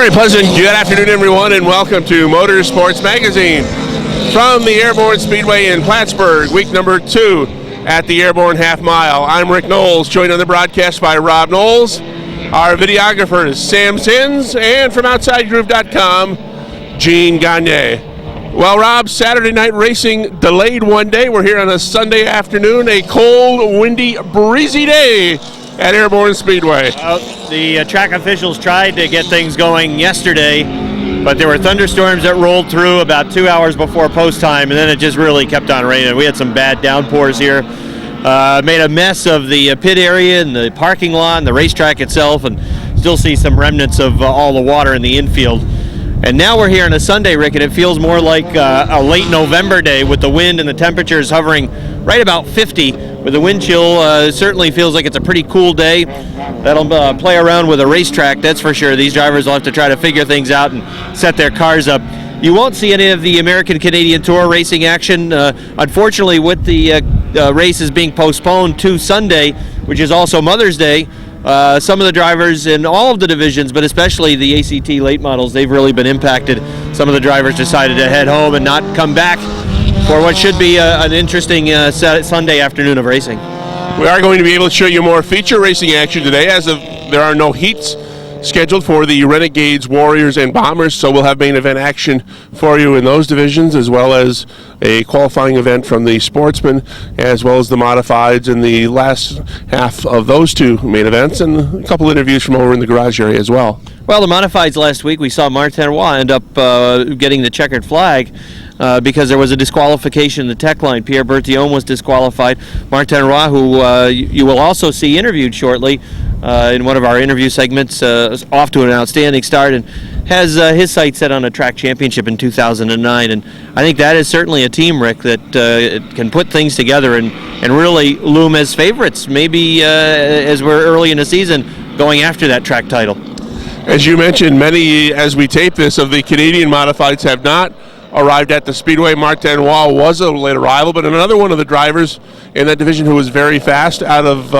Very pleasant good afternoon, everyone, and welcome to Motorsports Magazine from the Airborne Speedway in Plattsburgh, week number 2 at the Airborne Half Mile. I'm Rick Knowles, joined on the broadcast by Rob Knowles, our videographer is Sam Sins, and from OutsideGroove.com, Gene Gagne. Well, Rob, Saturday night racing delayed one day. We're here on a Sunday afternoon, a cold, windy, breezy day at Airborne Speedway. The track officials tried to get things going yesterday, but there were thunderstorms that rolled through about 2 hours before post time, and then it just really kept on raining. We had some bad downpours here. Made a mess of the pit area and the parking lot and the racetrack itself, and still see some remnants of all the water in the infield. And now we're here on a Sunday, Rick, and it feels more like a late November day with the wind and the temperatures hovering right about 50. With the wind chill, certainly feels like it's a pretty cool day. That'll play around with a racetrack, that's for sure. These drivers will have to try to figure things out and set their cars up. You won't see any of the American-Canadian Tour racing action. Unfortunately, with the races being postponed to Sunday, which is also Mother's Day, some of the drivers in all of the divisions, but especially the ACT late models, they've really been impacted. Some of the drivers decided to head home and not come back for what should be an interesting Sunday afternoon of racing. We are going to be able to show you more feature racing action today, as of there are no heats scheduled for the Renegades, Warriors, and Bombers, so we'll have main event action for you in those divisions, as well as a qualifying event from the Sportsmen, as well as the Modifieds in the last half of those two main events, and a couple interviews from over in the garage area as well. Well, the Modifieds last week, we saw Martin Roy end up getting the checkered flag because there was a disqualification in the tech line. Pierre Bertillon was disqualified. Martin Roy, who you will also see interviewed shortly in one of our interview segments, off to an outstanding start and has his sights set on a track championship in 2009. And I think that is certainly a team, Rick, that can put things together and really loom as favorites, maybe as we're early in the season going after that track title. As you mentioned, many, as we tape this, of the Canadian Modifieds have not arrived at the Speedway. Martin Roy was a late arrival, but another one of the drivers in that division who was very fast out of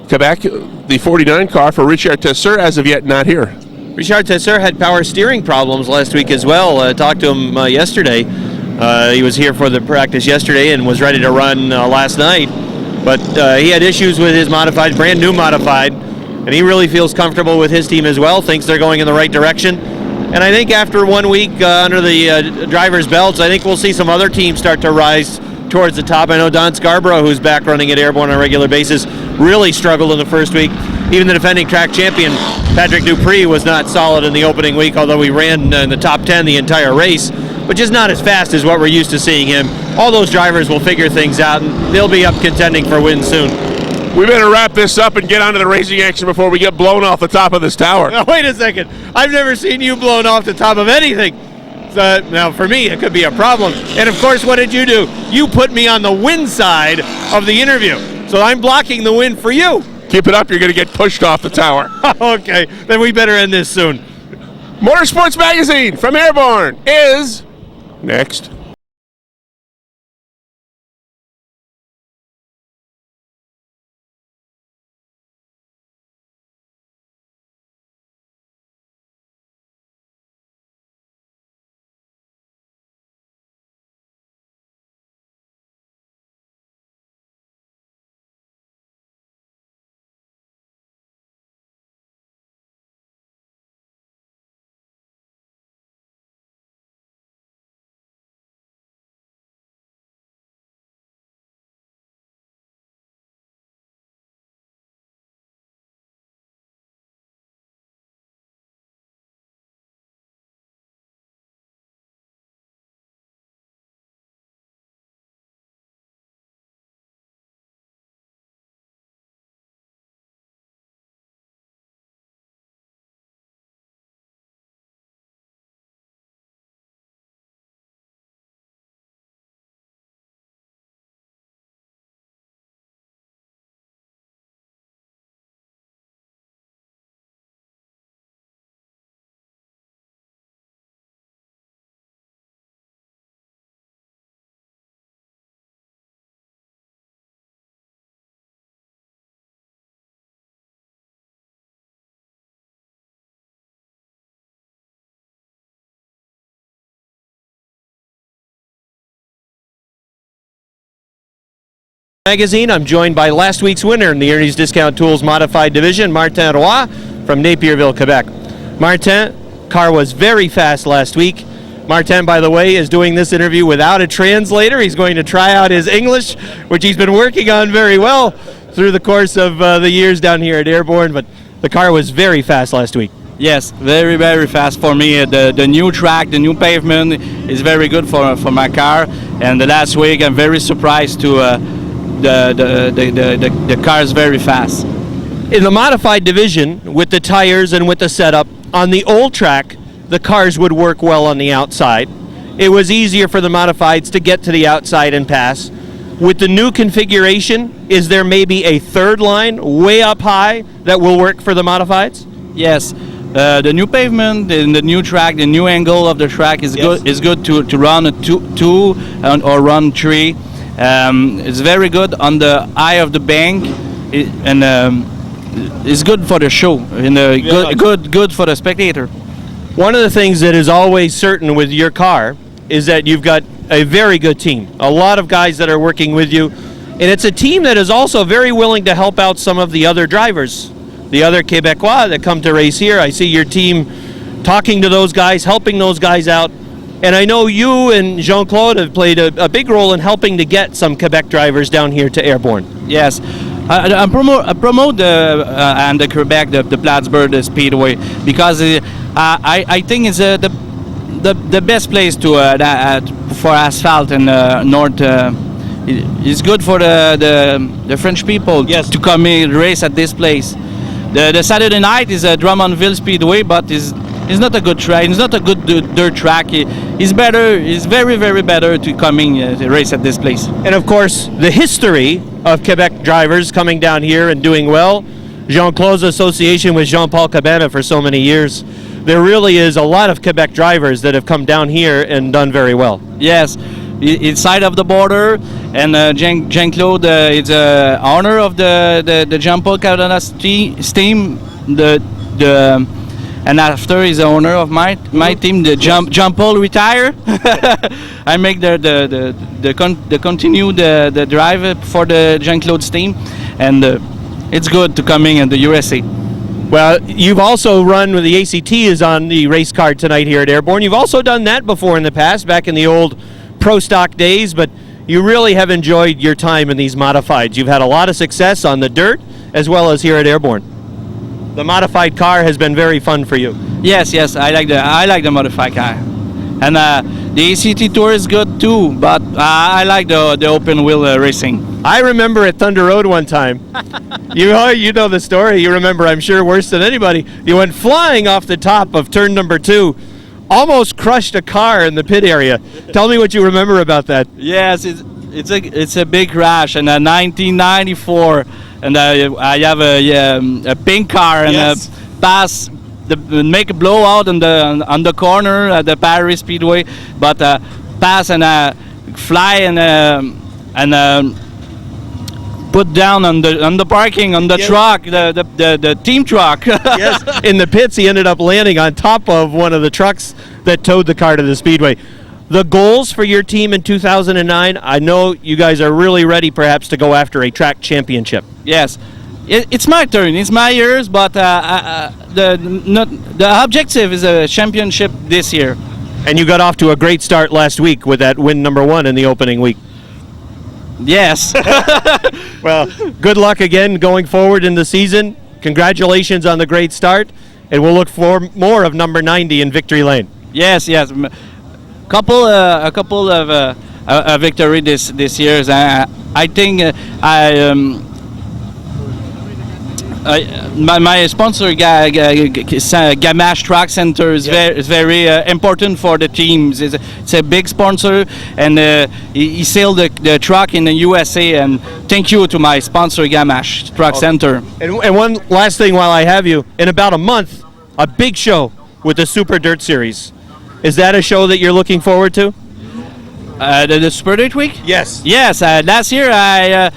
Quebec, the 49 car for Richard Tesser, as of yet not here. Richard Tesser had power steering problems last week as well. Talked to him yesterday. He was here for the practice yesterday and was ready to run last night, but he had issues with his modified, brand new modified, and he really feels comfortable with his team as well, thinks they're going in the right direction. And I think after 1 week under the drivers' belts, I think we'll see some other teams start to rise towards the top. I know Don Scarborough, who's back running at Airborne on a regular basis, really struggled in the first week. Even the defending track champion, Patrick Dupree, was not solid in the opening week, although he ran in the top 10 the entire race, but just not as fast as what we're used to seeing him. All those drivers will figure things out, and they'll be up contending for wins soon. We better wrap this up and get on to the racing action before we get blown off the top of this tower. Now, wait a second. I've never seen you blown off the top of anything. Now, for me, it could be a problem. And, of course, what did you do? You put me on the win side of the interview. So I'm blocking the win for you. Keep it up, you're going to get pushed off the tower. Okay, then we better end this soon. Motorsports Magazine from Airborne is next. Magazine. I'm joined by last week's winner in the Ernie's Discount Tools Modified Division, Martin Roy from Napierville, Quebec. Martin, car was very fast last week. Martin, by the way, is doing this interview without a translator. He's going to try out his English, which he's been working on very well through the course of the years down here at Airborne, but the car was very fast last week. Yes, very, very fast for me. The new track, the new pavement is very good for my car. And the last week, I'm very surprised to the car is very fast. In the modified division, with the tires and with the setup, on the old track, the cars would work well on the outside. It was easier for the modifieds to get to the outside and pass. With the new configuration, is there maybe a third line way up high that will work for the modifieds? Yes, the new pavement and the new track, the new angle of the track is good. Is good to run a two or run three. It's very good on the eye of the bank, and it's good for the show and good for the spectator. One of the things that is always certain with your car is that you've got a very good team. A lot of guys that are working with you, and it's a team that is also very willing to help out some of the other drivers, the other Quebecois that come to race here. I see your team talking to those guys, helping those guys out, and I know you and Jean-Claude have played a big role in helping to get some Quebec drivers down here to Airborne. Yes, I promote and the Quebec, the Plattsburgh Speedway, because I think it's the best place to for asphalt in north. It's good for the French people to come and race at this place. The Saturday night is a Drummondville Speedway, but it's not a good track. It's not a good dirt track. It's better. It's very, very better to come in to race at this place. And of course, the history of Quebec drivers coming down here and doing well. Jean-Claude's association with Jean-Paul Cabana for so many years. There really is a lot of Quebec drivers that have come down here and done very well. Yes, it's side of the border, and Jean-Claude is a owner of the Jean-Paul Cabana team. And after he's the owner of my team, the Jean-Paul retire. I make the continue the drive for the Jean-Claude's team, and it's good to coming in the USA. Well, you've also run with the ACT is on the race card tonight here at Airborne. You've also done that before in the past, back in the old pro stock days, but you really have enjoyed your time in these modifieds. You've had a lot of success on the dirt as well as here at Airborne. The modified car has been very fun for you. Yes, I like the modified car, and the ACT Tour is good too. But I like the open wheel racing. I remember at Thunder Road one time. you know the story. You remember, I'm sure, worse than anybody. You went flying off the top of turn number 2, almost crushed a car in the pit area. Tell me what you remember about that. Yes, it's a big crash in 1994. And I have a pink car and pass make a blowout on the corner at the Paris Speedway, but pass and fly and put down on the parking on the truck, the team truck. Yes, in the pits he ended up landing on top of one of the trucks that towed the car to the speedway. The goals for your team in 2009, I know you guys are really ready perhaps to go after a track championship. Yes, it's my turn, it's my years, but the objective is a championship this year. And you got off to a great start last week with that win number 1 in the opening week. Yes. Well, good luck again going forward in the season. Congratulations on the great start, and we'll look for more of number 90 in Victory Lane. Yes. A couple of victory this year. I think my sponsor Gamache Track Center is very important for the teams. It's a big sponsor, and he sold the truck in the USA. And thank you to my sponsor Gamache Track Center. And one last thing while I have you, in about a month, a big show with the Super Dirt Series. Is that a show that you're looking forward to? The Super Dirt Week? Yes. Yes. Last year I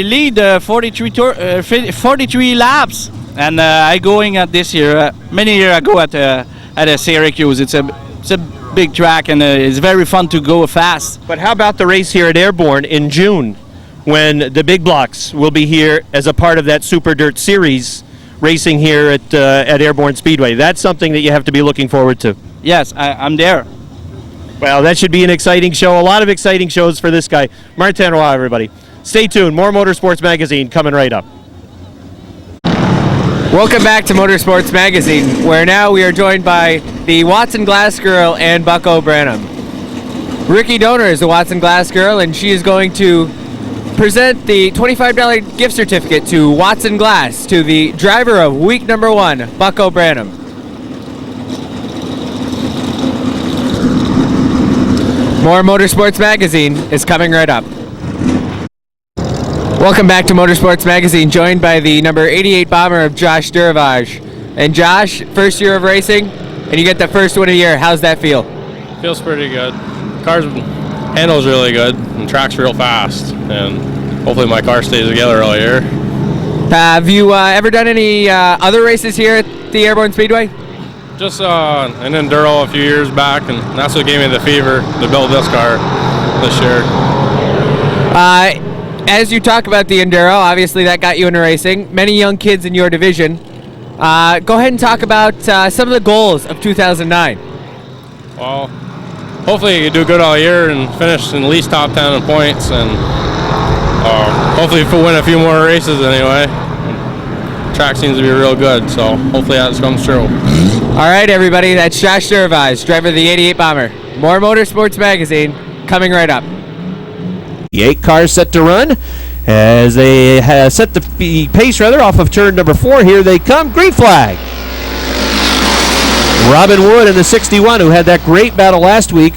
lead 43 laps, and I going at this year. Many years ago at a Syracuse. It's a big track, and it's very fun to go fast. But how about the race here at Airborne in June, when the big blocks will be here as a part of that Super Dirt Series racing here at Airborne Speedway. That's something that you have to be looking forward to. Yes, I'm there. Well, that should be an exciting show. A lot of exciting shows for this guy. Martin Roy, everybody. Stay tuned. More Motorsports Magazine coming right up. Welcome back to Motorsports Magazine, where now we are joined by the Watson Glass Girl and Bucko Branham. Ricky Donor is the Watson Glass Girl, and she is going to present the $25 gift certificate to Watson Glass to the driver of week number 1, Bucko Branham. More Motorsports Magazine is coming right up. Welcome back to Motorsports Magazine, joined by the number 88 bomber of Josh Duravage. And Josh, first year of racing, and you get the first win of the year. How's that feel? Feels pretty good. Car's handles really good, and track's real fast, and hopefully my car stays together all year. Have you ever done any other races here at the Airborne Speedway? Just an enduro a few years back, and that's what gave me the fever to build this car this year. As you talk about the enduro, obviously that got you into racing. Many young kids in your division. Go ahead and talk about some of the goals of 2009. Well, hopefully you do good all year and finish in at least top 10 in points, and hopefully win a few more races anyway. Track seems to be real good, so hopefully that comes true. All right, everybody, that's Josh Duravage, driver of the 88 Bomber. More Motorsports Magazine coming right up. The 8 cars set to run as they set the pace off of turn number 4. Here they come. Green flag. Robin Wood in the 61, who had that great battle last week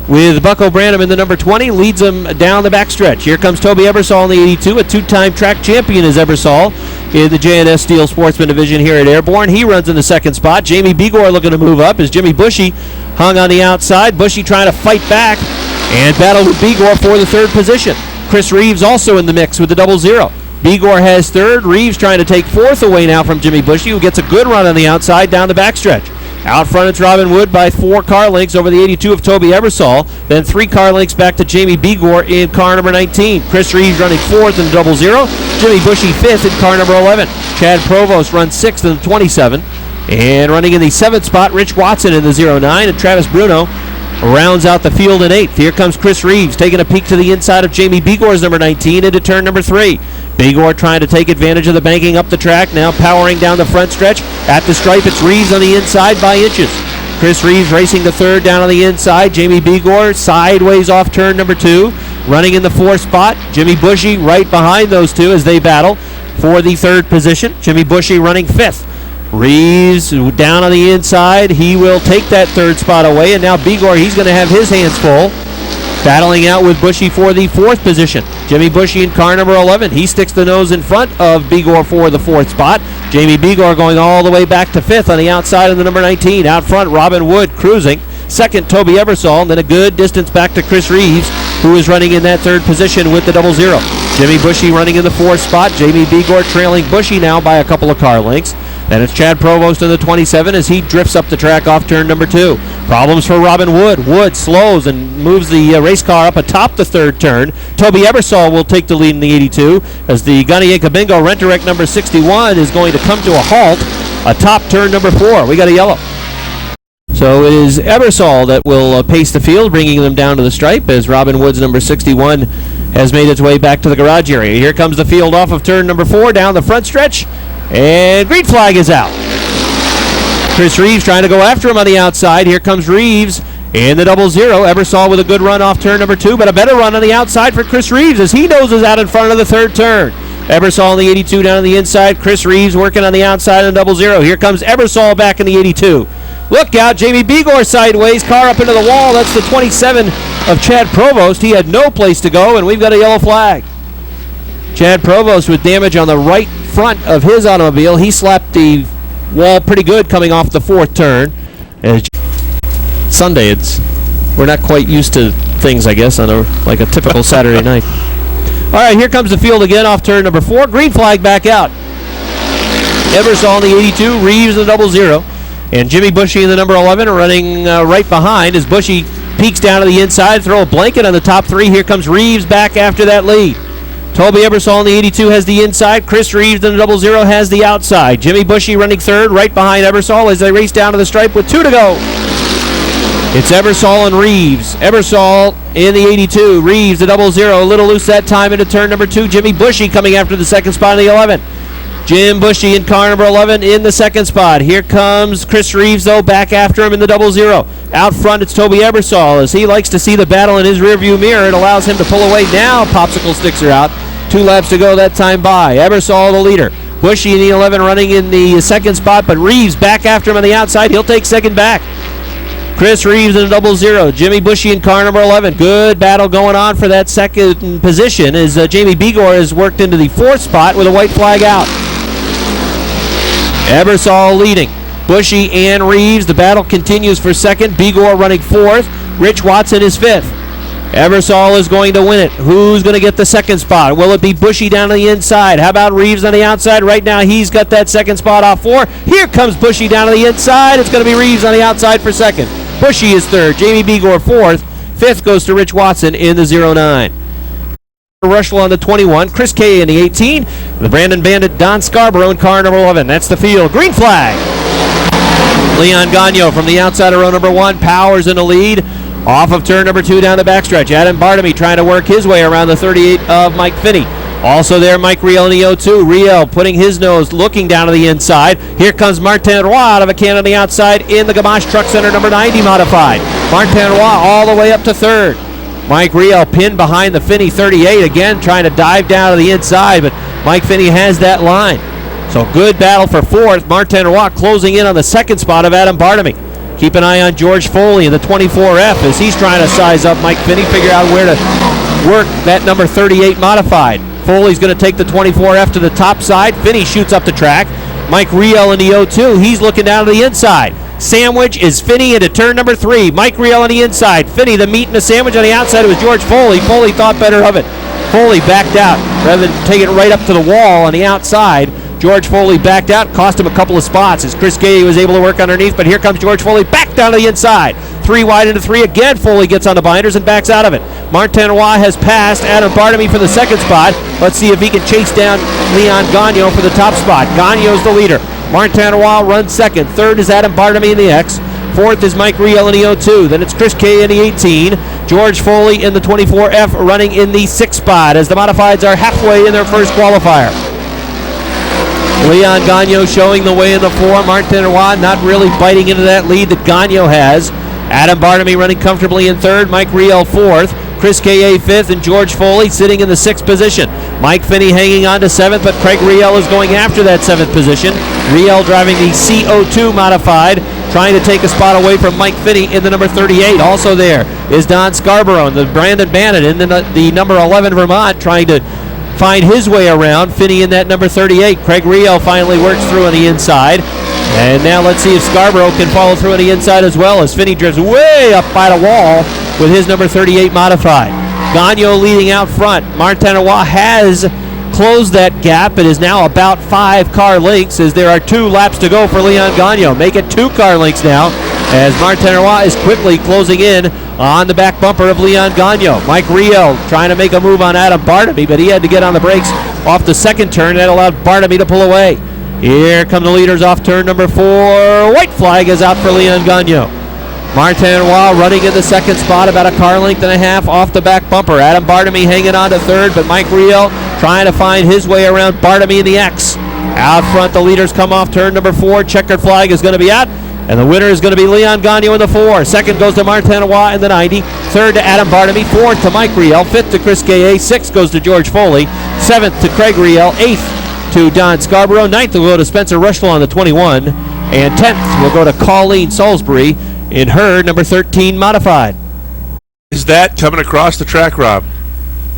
with Bucko Branham in the number 20, leads them down the backstretch. Here comes Toby Ebersol in the 82, a 2-time track champion is Ebersol in the JNS Steel Sportsman Division here at Airborne. He runs in the second spot. Jamie Begor looking to move up as Jimmy Bushy hung on the outside. Bushy trying to fight back and battle with Begor for the third position. Chris Reeves also in the mix with the 00. Begor has third. Reeves trying to take fourth away now from Jimmy Bushy, who gets a good run on the outside down the backstretch. Out front, it's Robin Wood by 4 car lengths over the 82 of Toby Ebersol. Then 3 car lengths back to Jamie Begor in car number 19. Chris Reeves running 4th in the 00. Jimmy Bushy 5th in car number 11. Chad Provost runs 6th in the 27. And running in the 7th spot, Rich Watson in the 09. And Travis Bruno rounds out the field in 8th. Here comes Chris Reeves taking a peek to the inside of Jamie Begor's number 19 into turn number 3. Begor trying to take advantage of the banking up the track, now powering down the front stretch. At the stripe, it's Reeves on the inside by inches. Chris Reeves racing the third down on the inside. Jamie Begor sideways off turn number 2. Running in the 4th spot, Jimmy Bushy right behind those two as they battle for the 3rd position. Jimmy Bushy running 5th. Reeves down on the inside. He will take that 3rd spot away, and now Begor, he's going to have his hands full. Battling out with Bushy for the 4th position. Jimmy Bushy in car number 11. He sticks the nose in front of Begor for the 4th spot. Jamie Begor going all the way back to 5th on the outside of the number 19. Out front, Robin Wood cruising. 2nd, Toby Ebersol, and then a good distance back to Chris Reeves, who is running in that 3rd position with the 00. Jimmy Bushy running in the 4th spot. Jamie Begor trailing Bushy now by a couple of car lengths. Then it's Chad Provost in the 27 as he drifts up the track off turn number 2. Problems for Robin Wood. Wood slows and moves the race car up atop the 3rd turn. Toby Ebersol will take the lead in the 82 as the Gunnianka Bingo Renterek number 61 is going to come to a halt atop turn number 4. We got a yellow. So it is Ebersol that will pace the field, bringing them down to the stripe as Robin Wood's number 61 has made its way back to the garage area. Here comes the field off of turn number 4 down the front stretch. And green flag is out. Chris Reeves trying to go after him on the outside. Here comes Reeves in the 00. Ebersol with a good run off turn number 2, but a better run on the outside for Chris Reeves as he noses out in front of the 3rd turn. Ebersol in the 82 down on the inside. Chris Reeves working on the outside in the 00. Here comes Ebersol back in the 82. Look out, Jamie Begor sideways, car up into the wall. That's the 27 of Chad Provost. He had no place to go, and we've got a yellow flag. Chad Provost with damage on the right front of his automobile. He slapped the wall pretty good coming off the 4th turn. As Sunday, we're not quite used to things, I guess, on like a typical Saturday night. All right, here comes the field again off turn number 4. Green flag back out. Ebersol in the 82, Reeves in the 00, and Jimmy Bushy in the number 11 running right behind as Bushy peeks down to the inside, throw a blanket on the top 3. Here comes Reeves back after that lead. Toby Ebersol in the 82 has the inside. Chris Reeves in the 00 has the outside. Jimmy Bushy running third, right behind Ebersol as they race down to the stripe with 2 to go. It's Ebersol and Reeves. Ebersol in the 82. Reeves the 00, a little loose that time into turn number 2. Jimmy Bushy coming after the second spot in the 11. Jim Bushy in car number 11 in the second spot. Here comes Chris Reeves, though, back after him in the 00. Out front, it's Toby Ebersol. As he likes to see the battle in his rearview mirror, it allows him to pull away. Now popsicle sticks are out. 2 laps to go that time by. Ebersol the leader. Bushy in the 11 running in the second spot, but Reeves back after him on the outside. He'll take second back. Chris Reeves in the 00. Jimmy Bushy in car number 11. Good battle going on for that second position as Jamie Begor has worked into the 4th spot with a white flag out. Ebersol leading. Bushy and Reeves. The battle continues for second. Begor running 4th. Rich Watson is 5th. Ebersol is going to win it. Who's going to get the second spot? Will it be Bushy down on the inside? How about Reeves on the outside? Right now he's got that second spot off 4. Here comes Bushy down on the inside. It's going to be Reeves on the outside for second. Bushy is 3rd. Jamie Begor 4th. 5th goes to Rich Watson in the 09. Rushel on the 21, Chris Kay in the 18, the Brandon Bandit Don Scarborough in car number 11. That's the field. Green flag. Leon Gagnon from the outside of row number 1, Powers in the lead. Off of turn number 2 down the backstretch. Adam Bartamy trying to work his way around the 38 of Mike Finney. Also there, Mike Riel in the 02. Riel putting his nose, looking down to the inside. Here comes Martin Roy out of a can on the outside in the Gamache Truck Center number 90 modified. Martin Roy all the way up to 3rd. Mike Riel pinned behind the Finney 38 again, trying to dive down to the inside, but Mike Finney has that line. So good battle for 4th. Martin Roy closing in on the second spot of Adam Bartamy. Keep an eye on George Foley in the 24F as he's trying to size up Mike Finney, figure out where to work that number 38 modified. Foley's going to take the 24F to the top side. Finney shoots up the track. Mike Riel in the 02. He's looking down to the inside. Sandwich is Finney into turn number 3. Mike Riel on the inside. Finney the meat and the sandwich on the outside. It was George Foley. Foley thought better of it. Foley backed out rather than take it right up to the wall on the outside. George Foley backed out, cost him a couple of spots as Chris Gay was able to work underneath, but here comes George Foley back down to the inside. 3 wide into 3 again. Foley gets on the binders and backs out of it. Martin Roy has passed Adam Bartamy for the second spot. Let's see if he can chase down Leon Gagnon for the top spot. Gagnon's the leader. Martin Roy runs second. 3rd is Adam Bartamy in the X. 4th is Mike Riel in the 02. Then it's Chris Kay in the 18. George Foley in the 24F running in the 6th spot as the modifieds are halfway in their first qualifier. Leon Gagnon showing the way in the 4. Martin Roy not really biting into that lead that Gagnon has. Adam Bartamy running comfortably in 3rd. Mike Riel 4th. Chris K.A. 5th, and George Foley sitting in the 6th position. Mike Finney hanging on to 7th, but Craig Riel is going after that 7th position. Riel driving the CO2 modified, trying to take a spot away from Mike Finney in the number 38. Also there is Don Scarborough, the Brandon Bandit in the number 11 Vermont, trying to find his way around. Finney in that number 38. Craig Riel finally works through on the inside. And now let's see if Scarborough can follow through on the inside as well as Finney drifts way up by the wall with his number 38 modified. Gagnon leading out front. Martin Roy has closed that gap. It is now about 5 car lengths as there are 2 laps to go for Leon Gagnon. Make it 2 car lengths now as Martin Roy is quickly closing in on the back bumper of Leon Gagnon. Mike Riel trying to make a move on Adam Bartamy, but he had to get on the brakes off the second turn. That allowed Bartamy to pull away. Here come the leaders off turn number 4. White flag is out for Leon Gagnon. Martin Roy running in the 2nd spot, about a car length and a half off the back bumper. Adam Bartamy hanging on to 3rd, but Mike Riel trying to find his way around Bartamy in the X. Out front, the leaders come off turn number 4. Checkered flag is going to be out, and the winner is going to be Leon Gagnon in the 4. 2nd goes to Martin Roy in the 90. 3rd to Adam Bartamy. 4th to Mike Riel. 5th to Chris K.A. 6th goes to George Foley. 7th to Craig Riel. 8th to Don Scarborough. 9th will go to Spencer Rushel on the 21. And 10th will go to Colleen Salisbury in her number 13 modified. Is that coming across the track, Rob?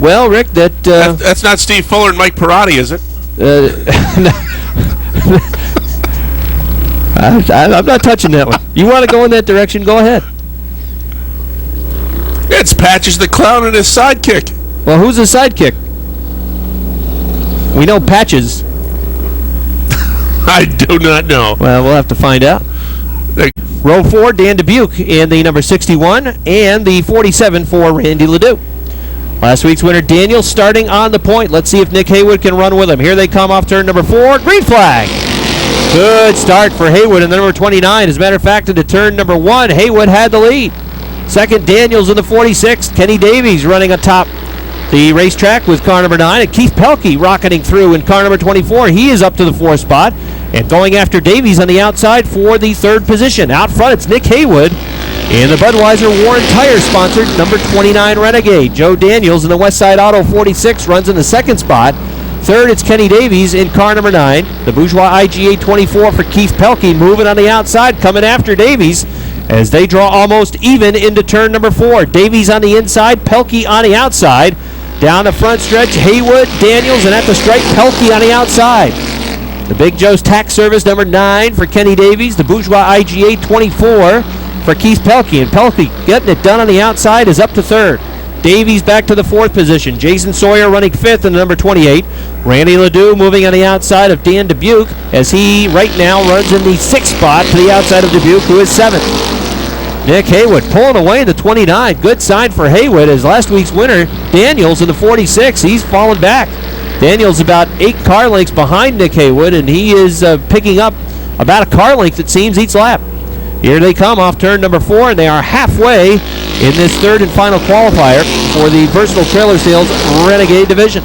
Well, Rick, that's not Steve Fuller and Mike Perotti, is it? I'm not touching that one. You want to go in that direction, go ahead. It's Patches the Clown and his sidekick. Well, who's his sidekick? We know Patches. I do not know. Well, we'll have to find out. Row 4, Dan Dubuque in the number 61 and the 47 for Randy Ledoux. Last week's winner, Daniels, starting on the point. Let's see if Nick Haywood can run with him. Here they come off turn number 4. Green flag. Good start for Haywood in the number 29. As a matter of fact, into turn number 1, Haywood had the lead. Second, Daniels in the 46. Kenny Davies running atop the racetrack with car number 9. And Keith Pelkey rocketing through in car number 24. He is up to the 4th spot and going after Davies on the outside for the 3rd position. Out front, it's Nick Haywood in the Budweiser Warren Tire sponsored number 29 Renegade. Joe Daniels in the Westside Auto 46 runs in the 2nd spot. 3rd, it's Kenny Davies in car number 9. The Bourgeois IGA 24 for Keith Pelkey moving on the outside, coming after Davies as they draw almost even into turn number 4. Davies on the inside, Pelkey on the outside. Down the front stretch, Haywood, Daniels, and at the stripe, Pelkey on the outside. The Big Joe's Tax Service number 9 for Kenny Davies. The Bourgeois IGA 24 for Keith Pelkey. And Pelkey getting it done on the outside is up to 3rd. Davies back to the 4th position. Jason Sawyer running 5th in the number 28. Randy Ledoux moving on the outside of Dan Dubuque as he right now runs in the 6th spot to the outside of Dubuque, who is 7th. Nick Haywood pulling away in the 29. Good sign for Haywood as last week's winner, Daniels, in the 46. He's fallen back. Daniels about 8 car lengths behind Nick Haywood, and he is picking up about a car length, it seems, each lap. Here they come off turn number 4, and they are halfway in this 3rd and final qualifier for the Versatile Trailer Sales Renegade Division.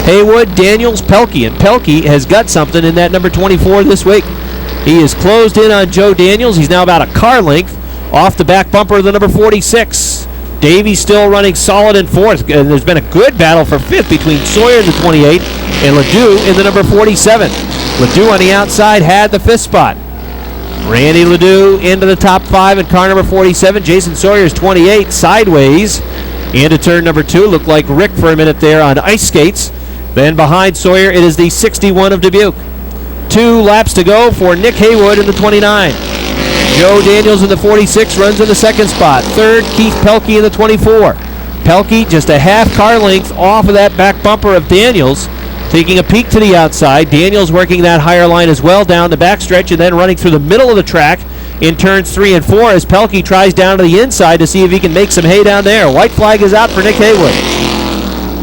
Haywood, Daniels, Pelkey, and Pelkey has got something in that number 24 this week. He is closed in on Joe Daniels. He's now about a car length off the back bumper of the number 46. Davies still running solid in 4th, and there's been a good battle for 5th between Sawyer in the 28 and Ledoux in the number 47. Ledoux on the outside had the 5th spot. Randy Ledoux into the top 5 in car number 47. Jason Sawyer's 28 sideways into turn number 2. Looked like Rick for a minute there on ice skates. Then behind Sawyer, it is the 61 of Dubuque. 2 laps to go for Nick Haywood in the 29. Joe Daniels in the 46 runs in the 2nd spot. 3rd, Keith Pelkey in the 24. Pelkey just a half car length off of that back bumper of Daniels. Taking a peek to the outside. Daniels working that higher line as well down the backstretch and then running through the middle of the track in turns 3 and 4 as Pelkey tries down to the inside to see if he can make some hay down there. White flag is out for Nick Haywood.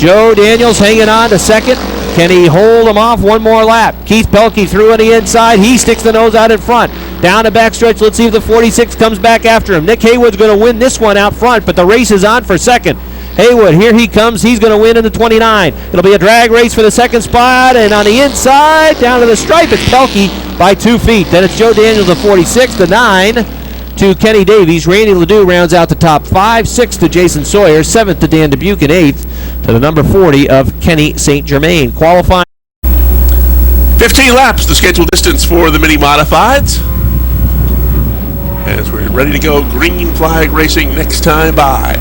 Joe Daniels hanging on to 2nd. Can he hold him off one more lap? Keith Pelkey through on the inside. He sticks the nose out in front. Down the backstretch. Let's see if the 46 comes back after him. Nick Haywood's going to win this one out front, but the race is on for 2nd. Haywood, here he comes. He's going to win in the 29. It'll be a drag race for the 2nd spot, and on the inside, down to the stripe, it's Pelkey by 2 feet. Then it's Joe Daniels, the 46, the 9 to Kenny Davies. Randy Ledoux rounds out the top 5. 6th to Jason Sawyer. 7th to Dan Dubuque, and 8th to the number 40 of Kenny St. Germain. Qualifying 15 laps, the scheduled distance for the mini modifieds. As we're ready to go, green flag racing next time by.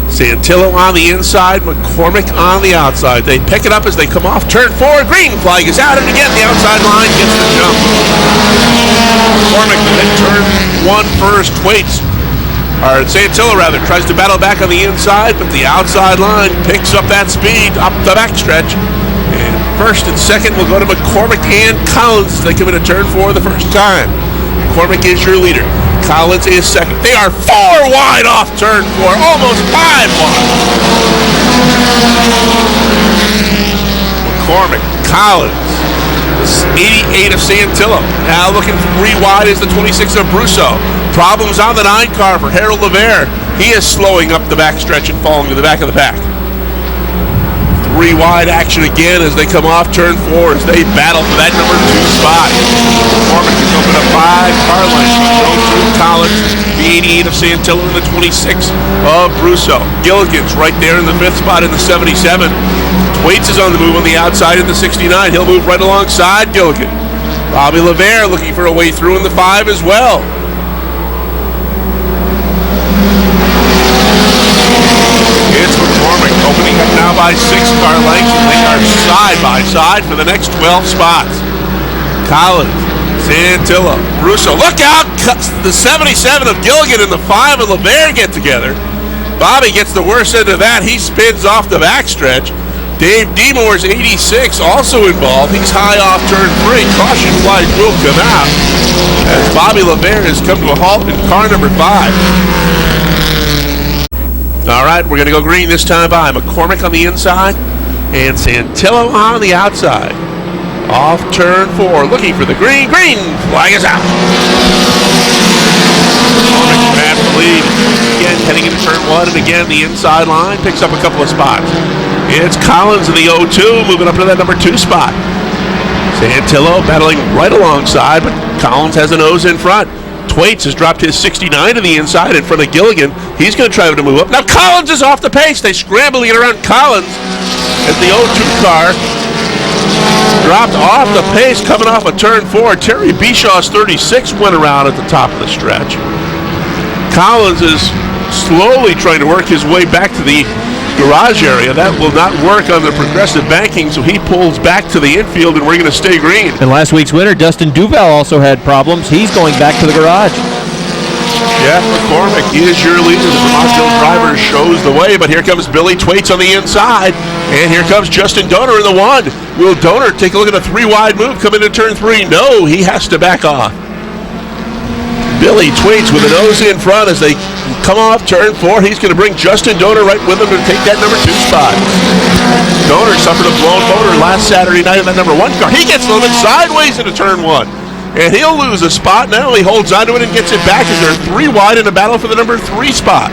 Santillo on the inside, McCormick on the outside. They pick it up as they come off turn 4. Green flag is out, and again the outside line gets the jump. McCormick at turn 1 first, Santillo tries to battle back on the inside, but the outside line picks up that speed up the backstretch. And 1st and 2nd will go to McCormick and Collins. They come into turn 4 the first time. McCormick is your leader. Collins is 2nd. They are 4 wide off turn 4, almost 5 wide. McCormick, Collins, the 88 of Santillo. Now looking 3 wide is the 26 of Brousseau. Problems on the 9 car for Harold LeVere. He is slowing up the backstretch and falling to the back of the pack. 3 wide action again as they come off turn 4 as they battle for that number 2 spot. McCormick is open up 5 car lengths. Collins, the 88 of Santillo, and the 26 of Brousseau. Gilligan's right there in the 5th spot in the 77. Thwaites is on the move on the outside in the 69. He'll move right alongside Gilligan. Bobby LeVere looking for a way through in the 5 as well. It's McCormick opening up now by 6 car lengths, and they are side by side for the next 12 spots. Collins, Santillo, Brousseau, look out! The 77 of Gilligan and the 5 of LeVere get together. Bobby gets the worst end of that. He spins off the backstretch. Dave Demore's 86 also involved. He's high off turn 3. Caution flag will come out as Bobby LeVere has come to a halt in car number 5. All right, we're going to go green this time by McCormick on the inside and Santillo on the outside. Off turn 4, looking for the green. Green flag is out. McCormick grabs the lead. Again, heading into turn 1, and again, the inside line picks up a couple of spots. It's Collins in the 0-2, moving up to that number 2 spot. Santillo battling right alongside, but Collins has a nose in front. Thwaites has dropped his 69 to the inside in front of Gilligan. He's going to try to move up. Now Collins is off the pace. They scramble to get around Collins as the 0-2 car dropped off the pace coming off of turn 4. Terry Bishaw's 36 went around at the top of the stretch. Collins is slowly trying to work his way back to the garage area. That will not work on the progressive banking, so he pulls back to the infield, and we're going to stay green. And last week's winner, Dustin Duval, also had problems. He's going back to the garage. Jeff McCormick is your leader. The Vermontville driver shows the way, but here comes Billy Thwaites on the inside, and here comes Justin Doner in the 1. Will Doner take a look at a 3-wide move coming into turn 3? No, he has to back off. Billy Thwaites with a nose in front as they come off turn 4. He's going to bring Justin Doner right with him to take that number 2 spot. Doner suffered a blown motor last Saturday night in that number 1 car. He gets a little bit sideways into turn 1. And he'll lose a spot. Now he holds onto it and gets it back as they're 3 wide in a battle for the number 3 spot.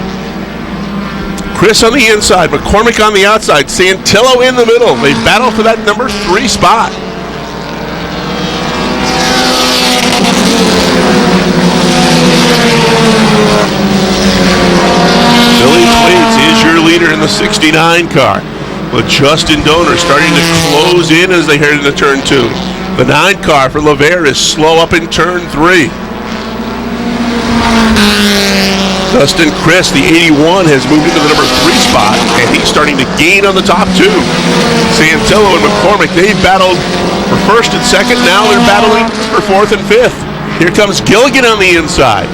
Chris on the inside, McCormick on the outside, Santillo in the middle. They battle for that number 3 spot. Billy Thwaites is your leader in the 69 car, with Justin Doner starting to close in as they head into turn 2. The 9 car for LeVere is slow up in turn 3. Dustin Chris, the 81, has moved into the number 3 spot, and he's starting to gain on the top 2. Santillo and McCormick, they've battled for 1st and 2nd. Now they're battling for 4th and 5th. Here comes Gilligan on the inside.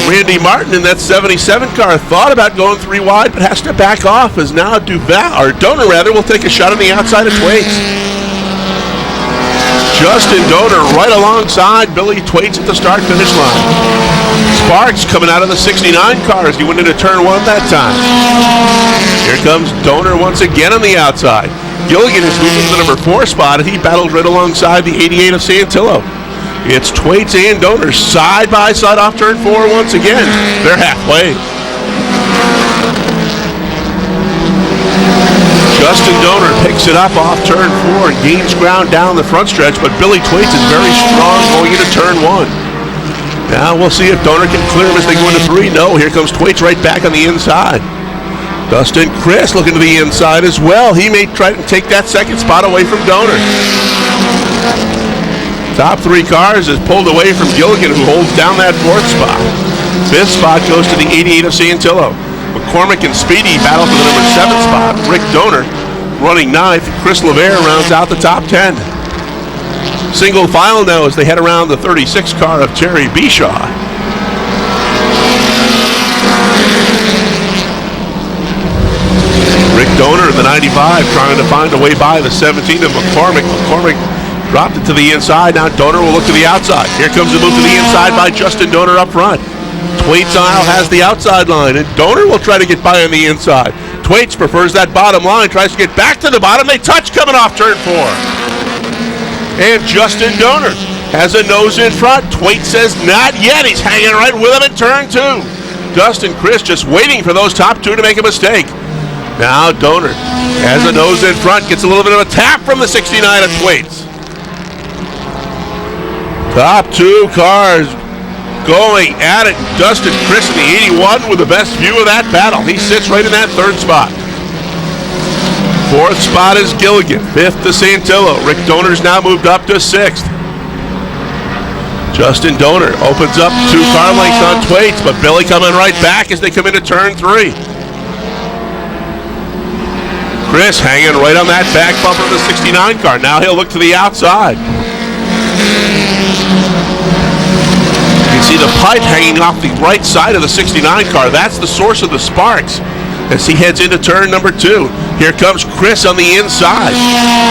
Randy Martin in that 77 car thought about going 3 wide, but has to back off as now Doner will take a shot on the outside of Thwaites. Justin Doner right alongside Billy Thwaites at the start-finish line. Sparks coming out of the 69 car as he went into turn 1 that time. Here comes Doner once again on the outside. Gilligan is moving to the number 4 spot, and he battles right alongside the 88 of Santillo. It's Thwaites and Doner side by side off turn 4 once again. They're halfway. Justin Doner picks it up off turn 4 and gains ground down the front stretch, but Billy Thwaites is very strong going into turn 1. Now we'll see if Doner can clear him as they go into 3. No, here comes Thwaites right back on the inside. Dustin Chris looking to the inside as well. He may try to take that 2nd spot away from Doner. Top 3 cars is pulled away from Gilligan, who holds down that 4th spot. 5th spot goes to the 88 of Santillo. McCormick and Speedy battle for the number 7 spot. Rick Doner running 9th. Chris LeVere rounds out the top 10. Single file now as they head around the 36 car of Terry Bishaw. Rick Doner in the 95 trying to find a way by the 17 of McCormick. McCormick dropped it to the inside. Now Doner will look to the outside. Here comes the move to the inside by Justin Doner up front. Thwaites has the outside line, and Doner will try to get by on the inside. Thwaites prefers that bottom line, tries to get back to the bottom. They touch coming off turn 4. And Justin Doner has a nose in front. Thwaites says not yet. He's hanging right with him in turn 2. Dustin Chris just waiting for those top 2 to make a mistake. Now Doner has a nose in front, gets a little bit of a tap from the 69 of Thwaites. Top 2 cars going at it. Dustin Chris in the 81 with the best view of that battle. He sits right in that 3rd spot. 4th spot is Gilligan. 5th to Santillo. Rick Doner's now moved up to 6th. Justin Doner opens up 2 car lengths on Thwaites, but Billy coming right back as they come into turn 3. Chris hanging right on that back bumper of the 69 car. Now he'll look to the outside. You can see the pipe hanging off the right side of the 69 car. That's the source of the sparks as he heads into turn number 2. Here comes Chris on the inside.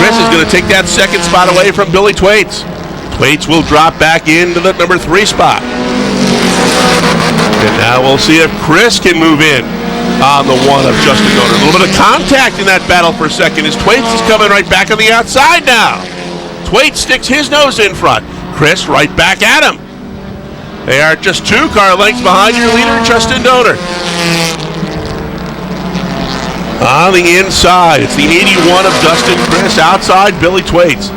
Chris is going to take that 2nd spot away from Billy Thwaites. Thwaites will drop back into the number 3 spot. And now we'll see if Chris can move in. on the one of Justin Donor. A little bit of contact in that battle for second as Thwaites is coming right back on the outside now. Thwaites sticks his nose in front. Chris right back at him. They are just 2 car lengths behind your leader, Justin Donor. On the inside, it's the 81 of Dustin Chris. Outside, Billy Thwaites.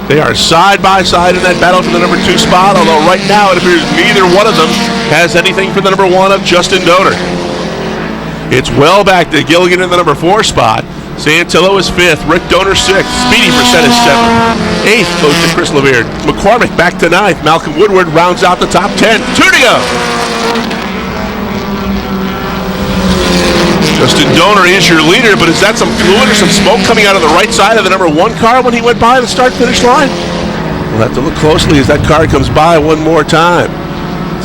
They are side by side in that battle for the number 2 spot, although right now it appears neither one of them has anything for the number 1 of Justin Donor. It's well back to Gilligan in the number 4 spot. Santillo is 5th, Rick Donor 6th, Speedy Brissett is 7th. 8th goes to Chris LeVere. McCormick back to 9th. Malcolm Woodward rounds out the top 10. 2 to go. Justin Donor is your leader, but is that some fluid or some smoke coming out of the right side of the number 1 car when he went by the start-finish line? We'll have to look closely as that car comes by one more time.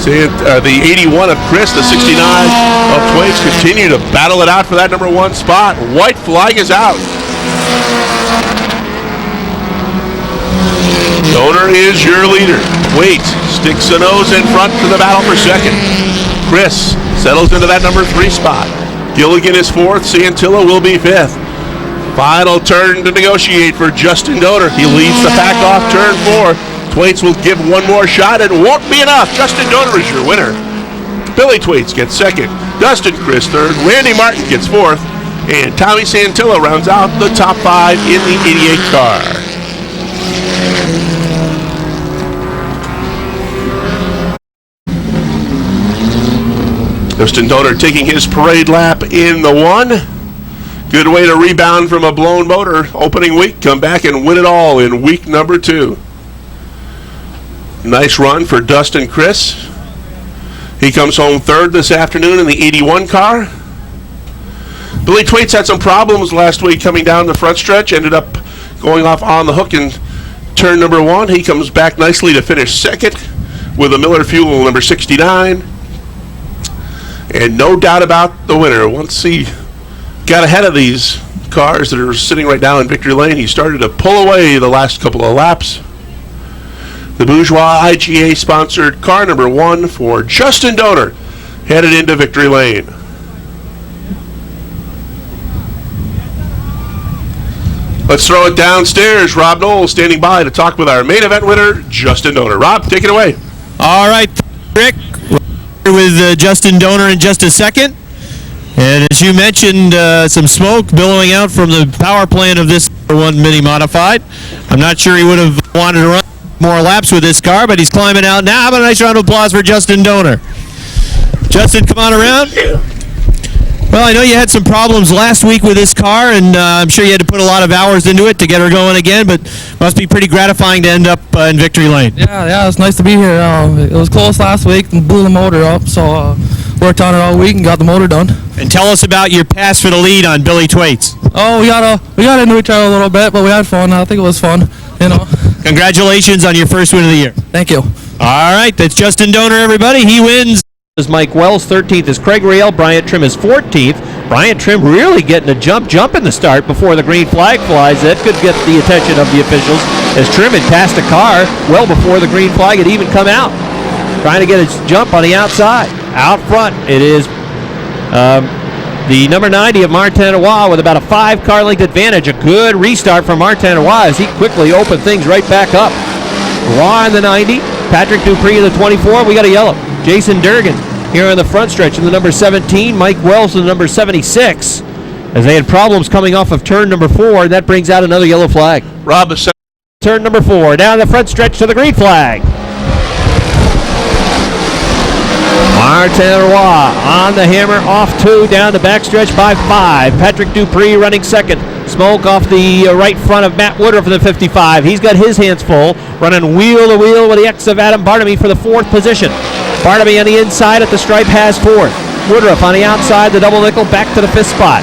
The 81 of Chris, the 69 of Thwaites continue to battle it out for that number 1 spot. White flag is out. Donor is your leader. Thwaites sticks the nose in front to the battle for second. Chris settles into that number 3 spot. Gilligan is 4th. Santillo will be 5th. Final turn to negotiate for Justin Donor. He leads the pack off turn 4. Thwaites will give one more shot. It won't be enough. Justin Donor is your winner. Billy Thwaites gets 2nd. Dustin Chris 3rd. Randy Martin gets 4th. And Tommy Santillo rounds out the top 5 in the 88 car. Justin Donor taking his parade lap in the 1. Good way to rebound from a blown motor opening week. Come back and win it all in week number 2. Nice run for Dustin Chris. He comes home 3rd this afternoon in the 81 car. Billy Thwaites had some problems last week coming down the front stretch. Ended up going off on the hook in turn number 1. He comes back nicely to finish 2nd with a Miller Fuel number 69. And no doubt about the winner. Once he got ahead of these cars that are sitting right now in victory lane, he started to pull away the last couple of laps. The Bourgeois IGA sponsored car number 1 for Justin Donor headed into victory lane. Let's throw it downstairs. Rob Knowles standing by to talk with our main event winner, Justin Donor. Rob, take it away. All right, Rick. With Justin Donor in just a second. And as you mentioned, some smoke billowing out from the power plant of this 1 Mini Modified. I'm not sure he would have wanted to run more laps with this car, but he's climbing out now. How about a nice round of applause for Justin Donor? Justin, come on around. Well, I know you had some problems last week with this car, and I'm sure you had to put a lot of hours into it to get her going again, but must be pretty gratifying to end up in victory lane. Yeah, it's nice to be here. It was close last week and blew the motor up, so worked on it all week and got the motor done. And tell us about your pass for the lead on Billy Thwaites. Oh, we got into each other a little bit, but we had fun. I think it was fun, you know. Congratulations on your first win of the year. Thank you. All right, that's Justin Donor, everybody. He wins. Is Mike Wells. 13th is Craig Rail. Bryant Trim is 14th. Bryant Trim really getting a jump in the start before the green flag flies. That could get the attention of the officials as Trim had passed a car well before the green flag had even come out. Trying to get his jump on the outside. Out front, it is the number 90 of Martin Roy with about a 5-car length advantage. A good restart from Martin Roy as he quickly opened things right back up. Roy in the 90, Patrick Dupree in the 24. We got a yellow. Jason Durgan here on the front stretch in the number 17. Mike Wells in the number 76 as they had problems coming off of turn number 4. And that brings out another yellow flag. Rob is turn number 4 down the front stretch to the green flag. Martin Roy on the hammer, off 2, down the backstretch by 5. Patrick Dupree running second. Smoke off the right front of Matt Woodruff in the 55. He's got his hands full, running wheel to wheel with the X of Adam Barnaby for the 4th position. Barnaby on the inside at the stripe has 4th. Woodruff on the outside, the double nickel, back to the 5th spot.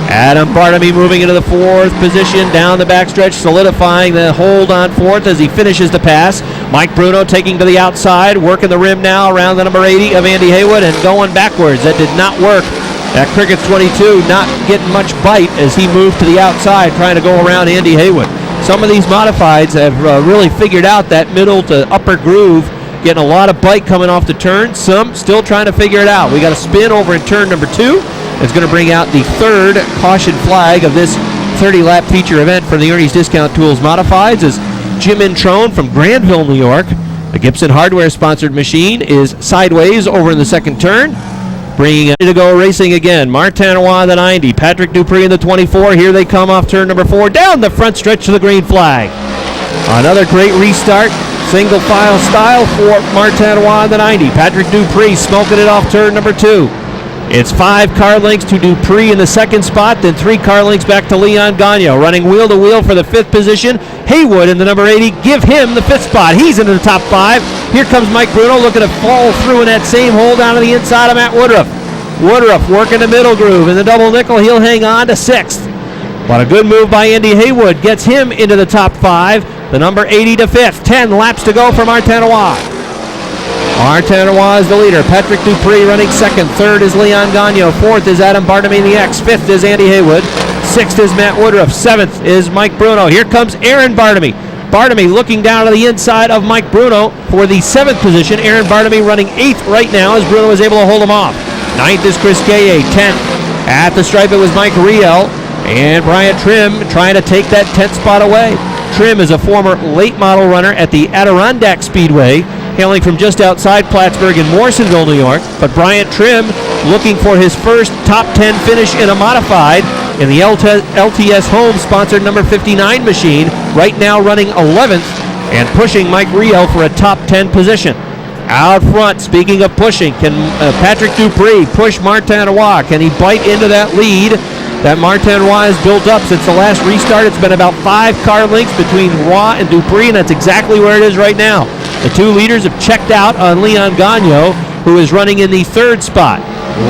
Adam Barnaby moving into the 4th position, down the backstretch, solidifying the hold on 4th as he finishes the pass. Mike Bruno taking to the outside, working the rim now around the number 80 of Andy Haywood and going backwards. That did not work. That Cricket's 22 not getting much bite as he moved to the outside trying to go around Andy Haywood. Some of these modifieds have really figured out that middle to upper groove, getting a lot of bite coming off the turn. Some still trying to figure it out. We got a spin over in turn number 2. It's going to bring out the third caution flag of this 30-lap feature event for the Ernie's Discount Tools Modifieds as Jim Introne from Granville, New York. The Gibson Hardware-sponsored machine is sideways over in the second turn. Bringing it to go racing again. Martinois the 90. Patrick Dupree in the 24. Here they come off turn number 4. Down the front stretch to the green flag. Another great restart. Single file style for Martinois the 90. Patrick Dupree smoking it off turn number 2. It's 5 car lengths to Dupree in the second spot, then 3 car lengths back to Leon Gagnon. Running wheel to wheel for the 5th position. Haywood in the number 80. Give him the 5th spot. He's into the top 5. Here comes Mike Bruno looking to fall through in that same hole down to the inside of Matt Woodruff. Woodruff working the middle groove. In the double nickel, he'll hang on to 6th. But a good move by Andy Haywood gets him into the top 5. The number 80 to 5th. 10 laps to go for Martinois. Martinois is the leader. Patrick Dupree running second. Third is Leon Gagnon. Fourth is Adam Bartamy in the X. Fifth is Andy Haywood. Sixth is Matt Woodruff. Seventh is Mike Bruno. Here comes Aaron Bartamy. Bartamy looking down to the inside of Mike Bruno for the 7th position. Aaron Bartamy running 8th right now as Bruno is able to hold him off. 9th is Chris Gaye. 10th at the stripe it was Mike Riel. And Brian Trim trying to take that 10th spot away. Trim is a former late model runner at the Adirondack Speedway, hailing from just outside Plattsburgh in Morrisonville, New York. But Bryant Trim looking for his first top 10 finish in a modified in the LTS Home sponsored number 59 machine, right now running 11th and pushing Mike Riel for a top 10 position. Out front, speaking of pushing, can Patrick Dupree push Martinois? Can he bite into that lead that Martinois has built up since the last restart? It's been about 5 car lengths between Roy and Dupree, and that's exactly where it is right now. The 2 leaders have checked out on Leon Gagnon, who is running in the 3rd spot.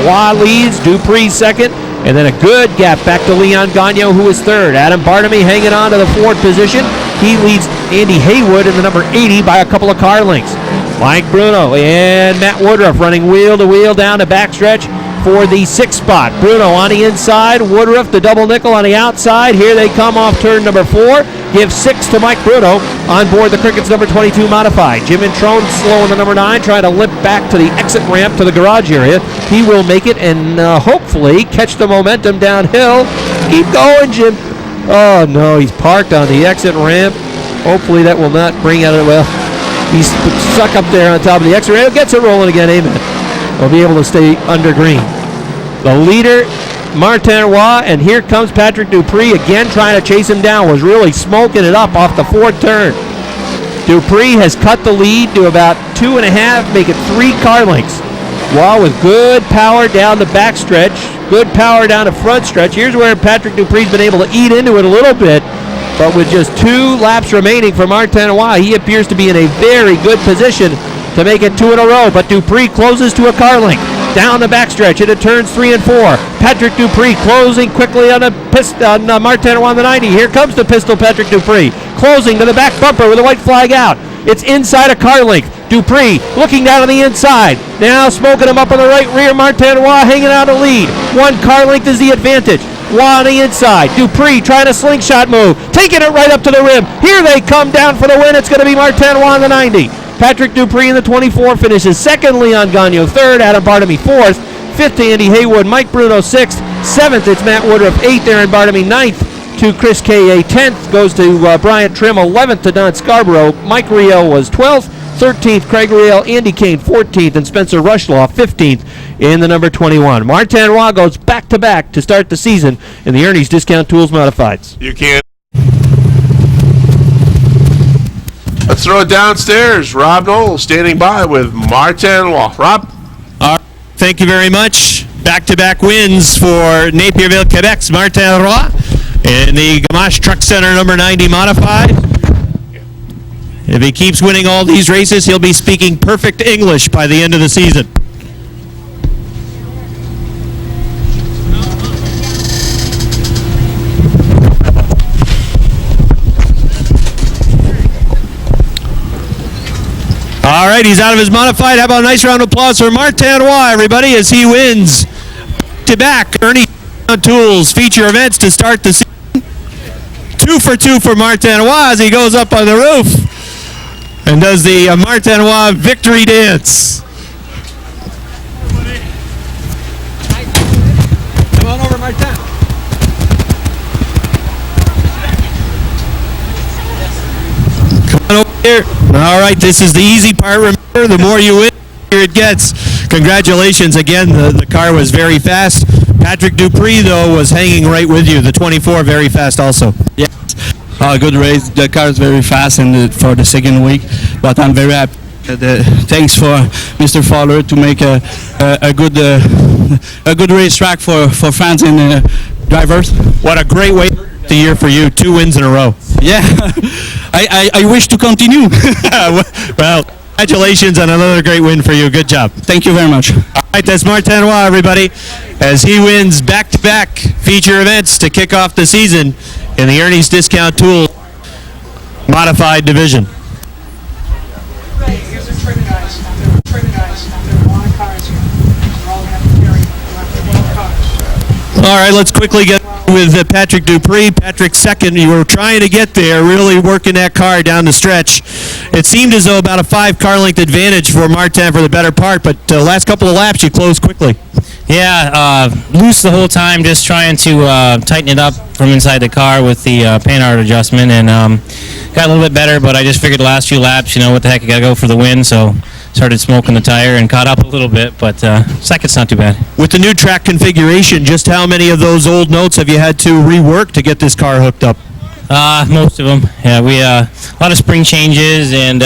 Roy leads, Dupree second, and then a good gap back to Leon Gagnon, who is 3rd. Adam Bartamy hanging on to the 4th position. He leads Andy Haywood in the number 80 by a couple of car lengths. Mike Bruno and Matt Woodruff running wheel to wheel down the backstretch for the 6th spot. Bruno on the inside, Woodruff the double nickel on the outside. Here they come off turn number 4. Give 6 to Mike Bruno on board the Cricket's number 22 modified. Jim Introne slow in the number 9, trying to limp back to the exit ramp to the garage area. He will make it and hopefully catch the momentum downhill. Keep going, Jim. Oh no, he's parked on the exit ramp. Hopefully that will not bring out it. Well, he's stuck up there on top of the exit ramp. Gets it rolling again, amen. We'll be able to stay under green. The leader, Martinois, and here comes Patrick Dupree again trying to chase him down. Was really smoking it up off the 4th turn. Dupree has cut the lead to about 2.5, make it 3 car lengths. Roy with good power down the backstretch, good power down the front stretch. Here's where Patrick Dupree's been able to eat into it a little bit, but with just 2 laps remaining for Martinois, he appears to be in a very good position to make it 2 in a row. But Dupree closes to a car length down the backstretch into turns 3 and 4. Patrick Dupree closing quickly on Martinois on the 90. Here comes the pistol Patrick Dupree, closing to the back bumper with a white flag out. It's inside a car length. Dupree looking down on the inside. Now smoking him up on the right rear. Martinois hanging out a lead. 1 car length is the advantage. Roy on the inside. Dupree trying a slingshot move. Taking it right up to the rim. Here they come down for the win. It's going to be Martinois on the 90. Patrick Dupree in the 24 finishes second. Leon Gagnon 3rd. Adam Bartamy 4th. 5th to Andy Haywood. Mike Bruno 6th. 7th it's Matt Woodruff. 8th Aaron Bartamy. 9th to Chris K.A. 10th goes to Bryant Trim. 11th to Don Scarborough. Mike Riel was 12th. 13th Craig Riel. Andy Kane 14th. And Spencer Rushlaw 15th in the number 21. Martinois goes back-to-back to start the season in the Ernie's Discount Tools Modifieds. You can't. Let's throw it downstairs. Rob Knoll standing by with Martinois. Rob? Thank you very much. Back-to-back wins for Napierville, Quebec's Martinois in the Gamache Truck Center number 90 modified. If he keeps winning all these races, he'll be speaking perfect English by the end of the season. All right, he's out of his modified. How about a nice round of applause for Martinois, everybody, as he wins back-to-back Ernie Tools feature events to start the season. 2 for 2 for Martinois as he goes up on the roof and does the Martinois victory dance. Here. All right, this is the easy part. Remember, the more you win, the easier it gets. Congratulations again. The car was very fast. Patrick Dupree, though, was hanging right with you. The 24 very fast also. Yes. Good race. The car is very fast for the second week, but I'm very happy. Thanks for Mr. Fowler to make a good racetrack for fans and drivers. What a great way the year for you. 2 wins in a row. Yeah, I wish to continue. Well, congratulations on another great win for you. Good job. Thank you very much. All right, that's Martin Roy, everybody, as he wins back-to-back feature events to kick off the season in the Ernie's Discount Tool Modified Division. Here's a trigger dice. Now there are trigger dice. Now there are a lot of cards here. We're all going to have to carry cards. All right, let's quickly get with Patrick Dupree. Patrick second. You were trying to get there, really working that car down the stretch. It seemed as though about a 5-car length advantage for Martin for the better part, but the last couple of laps you closed quickly. Yeah, loose the whole time, just trying to tighten it up from inside the car with the paint art adjustment, and got a little bit better, but I just figured the last few laps, what the heck, I got to go for the win, so started smoking the tire and caught up a little bit, but second's not too bad. With the new track configuration, just how many of those old notes have you had to rework to get this car hooked up? Most of them. Yeah, we a lot of spring changes and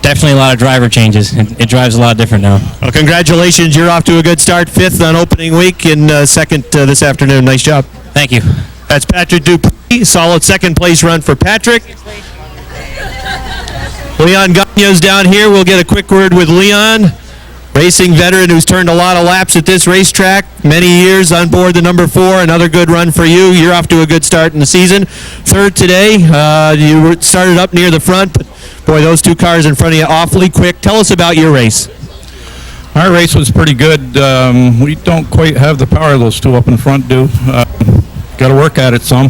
definitely a lot of driver changes. It drives a lot different now. Well, congratulations. You're off to a good start. 5th on opening week and second this afternoon. Nice job. Thank you. That's Patrick Dupree. Solid second place run for Patrick. Leon Gagno's down here. We'll get a quick word with Leon. Racing veteran who's turned a lot of laps at this racetrack. Many years on board the number 4. Another good run for you. You're off to a good start in the season. 3rd today. You started up near the front, but boy, those 2 cars in front of you awfully quick. Tell us about your race. Our race was pretty good. We don't quite have the power those 2 up in front do. Got to work at it some.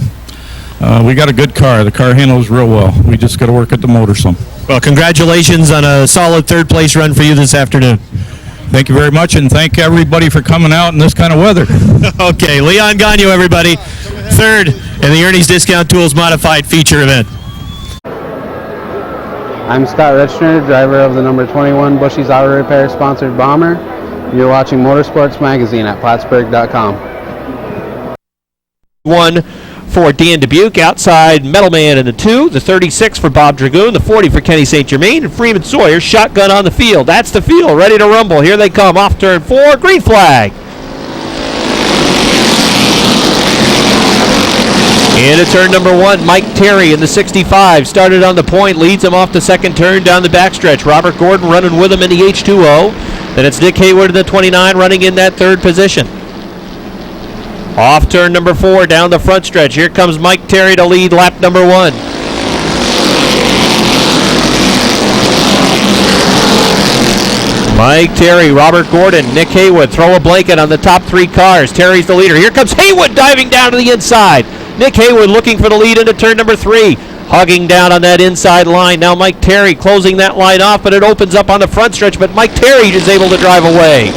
We got a good car. The car handles real well. We just got to work at the motor some. Well, congratulations on a solid 3rd place run for you this afternoon. Thank you very much, and thank everybody for coming out in this kind of weather. Okay, Leon Gagno, everybody. 3rd in the Ernie's Discount Tools Modified Feature event. I'm Scott Richner, driver of the number 21 Bushy's Auto Repair sponsored Bomber. You're watching Motorsports Magazine at Plattsburgh.com. 1 for Dan Dubuque, outside Metal Man in the 2, the 36 for Bob Dragoon, the 40 for Kenny St. Germain, and Freeman Sawyer shotgun on the field. That's the field, ready to rumble. Here they come, off turn 4, green flag. Into turn number 1, Mike Terry in the 65, started on the point, leads him off the second turn down the backstretch. Robert Gordon running with him in the H2O. Then it's Nick Haywood in the 29 running in that 3rd position. Off turn number 4 down the front stretch. Here comes Mike Terry to lead lap number 1. Mike Terry, Robert Gordon, Nick Haywood throw a blanket on the top 3 cars. Terry's the leader. Here comes Haywood diving down to the inside. Nick Haywood looking for the lead into turn number 3. Hugging down on that inside line. Now Mike Terry closing that line off, but it opens up on the front stretch, but Mike Terry is able to drive away.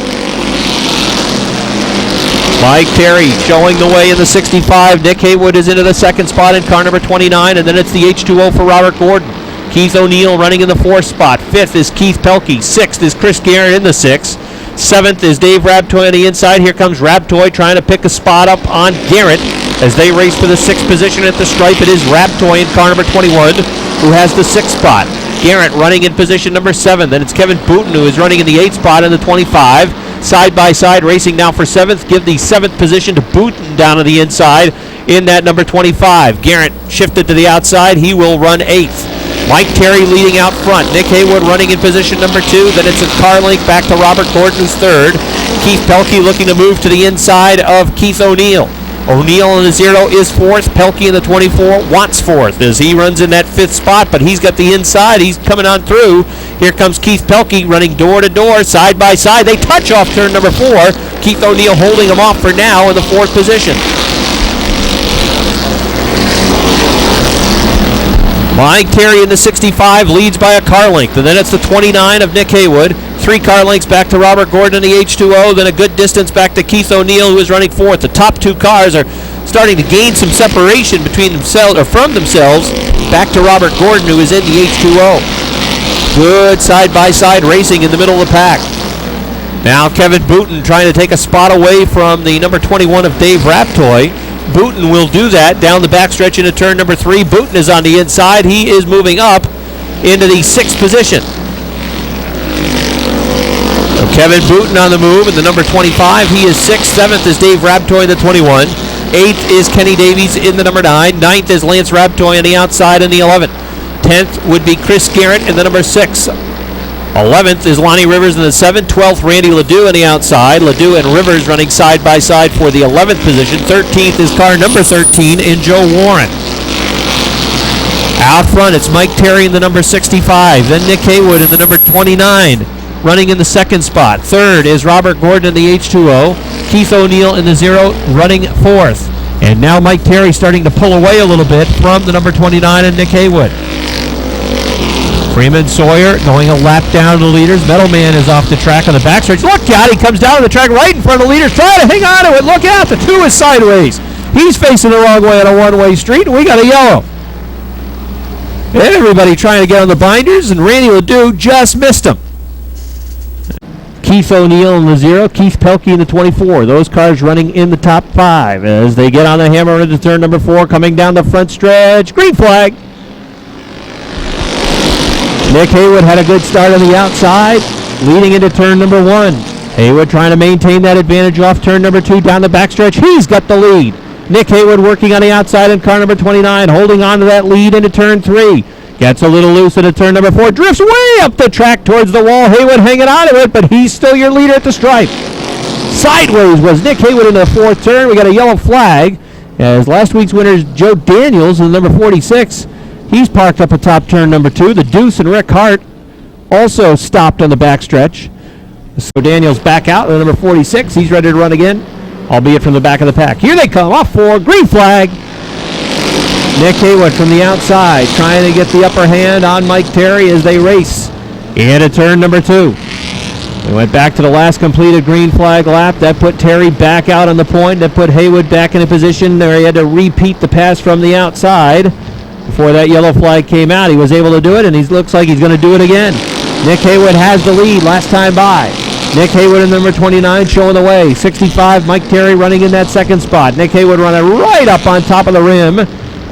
Mike Terry showing the way in the 65. Nick Haywood is into the 2nd spot in car number 29, and then it's the H2O for Robert Gordon. Keith O'Neill running in the 4th spot. 5th is Keith Pelkey. 6th is Chris Garrett in the 6th. 7th is Dave Rabtoy on the inside. Here comes Rabtoy trying to pick a spot up on Garrett as they race for the 6th position at the stripe. It is Rabtoy in car number 21 who has the 6th spot. Garrett running in position number 7. Then it's Kevin Booten who is running in the 8th spot in the 25. Side by side racing now for 7th. Give the 7th position to Booten down on the inside in that number 25. Garrett shifted to the outside. He will run 8th. Mike Terry leading out front. Nick Haywood running in position number 2. Then it's a car link back to Robert Gordon who's 3rd. Keith Pelkey looking to move to the inside of Keith O'Neill. O'Neill in the 0 is 4th. Pelkey in the 24 wants 4th as he runs in that 5th spot, but he's got the inside. He's coming on through. Here comes Keith Pelkey running door to door, side by side. They touch off turn number 4. Keith O'Neill holding him off for now in the 4th position. Mike Terry in the 65 leads by a car length, and then it's the 29 of Nick Haywood. 3 car lengths back to Robert Gordon in the H2O, then a good distance back to Keith O'Neill, who is running 4th. The top 2 cars are starting to gain some separation between themselves or from themselves. Back to Robert Gordon, who is in the H2O. Good side-by-side racing in the middle of the pack. Now Kevin Booten trying to take a spot away from the number 21 of Dave Raptoy. Booten will do that down the backstretch into turn number 3. Booten is on the inside. He is moving up into the 6th position. So Kevin Booten on the move in the number 25. He is 6th. 7th is Dave Raptoy in the 21. 8th is Kenny Davies in the number 9. 9th is Lance Raptoy on the outside in the 11th. 10th would be Chris Garrett in the number 6. 11th is Lonnie Rivers in the 7th. 12th, Randy Ledoux on the outside. Ledoux and Rivers running side by side for the 11th position. 13th is car number 13 in Joe Warren. Out front, it's Mike Terry in the number 65. Then Nick Haywood in the number 29, running in the 2nd spot. 3rd is Robert Gordon in the H2O. Keith O'Neill in the 0, running 4th. And now Mike Terry starting to pull away a little bit from the number 29 and Nick Haywood. Freeman Sawyer going a lap down to the leaders. Metal Man is off the track on the backstretch. Look out, he comes down to the track right in front of the leaders. Try to hang on to it. Look out, the 2 is sideways. He's facing the wrong way on a one-way street, and we got a yellow. Everybody trying to get on the binders, and Randy Ledoux just missed him. Keith O'Neill in the 0, Keith Pelkey in the 24. Those cars running in the top 5 as they get on the hammer into turn number 4, coming down the front stretch. Green flag. Nick Haywood had a good start on the outside, leading into turn number 1. Haywood trying to maintain that advantage off turn number 2 down the backstretch. He's got the lead. Nick Haywood working on the outside in car number 29, holding on to that lead into turn 3. Gets a little loose into turn number 4, drifts way up the track towards the wall. Haywood hanging on to it, but he's still your leader at the stripe. Sideways was Nick Haywood into the 4th turn. We got a yellow flag as last week's winner is Joe Daniels in the number 46. He's parked up atop turn number 2. The Deuce and Rick Hart also stopped on the backstretch. So Daniels back out in the number 46. He's ready to run again, albeit from the back of the pack. Here they come, off 4, green flag. Nick Haywood from the outside trying to get the upper hand on Mike Terry as they race into turn number 2. We went back to the last completed green flag lap. That put Terry back out on the point. That put Haywood back in a position where he had to repeat the pass from the outside. Before that yellow flag came out, he was able to do it, and he looks like he's going to do it again. Nick Haywood has the lead last time by. Nick Haywood in number 29 showing the way. 65, Mike Terry running in that 2nd spot. Nick Haywood running right up on top of the rim,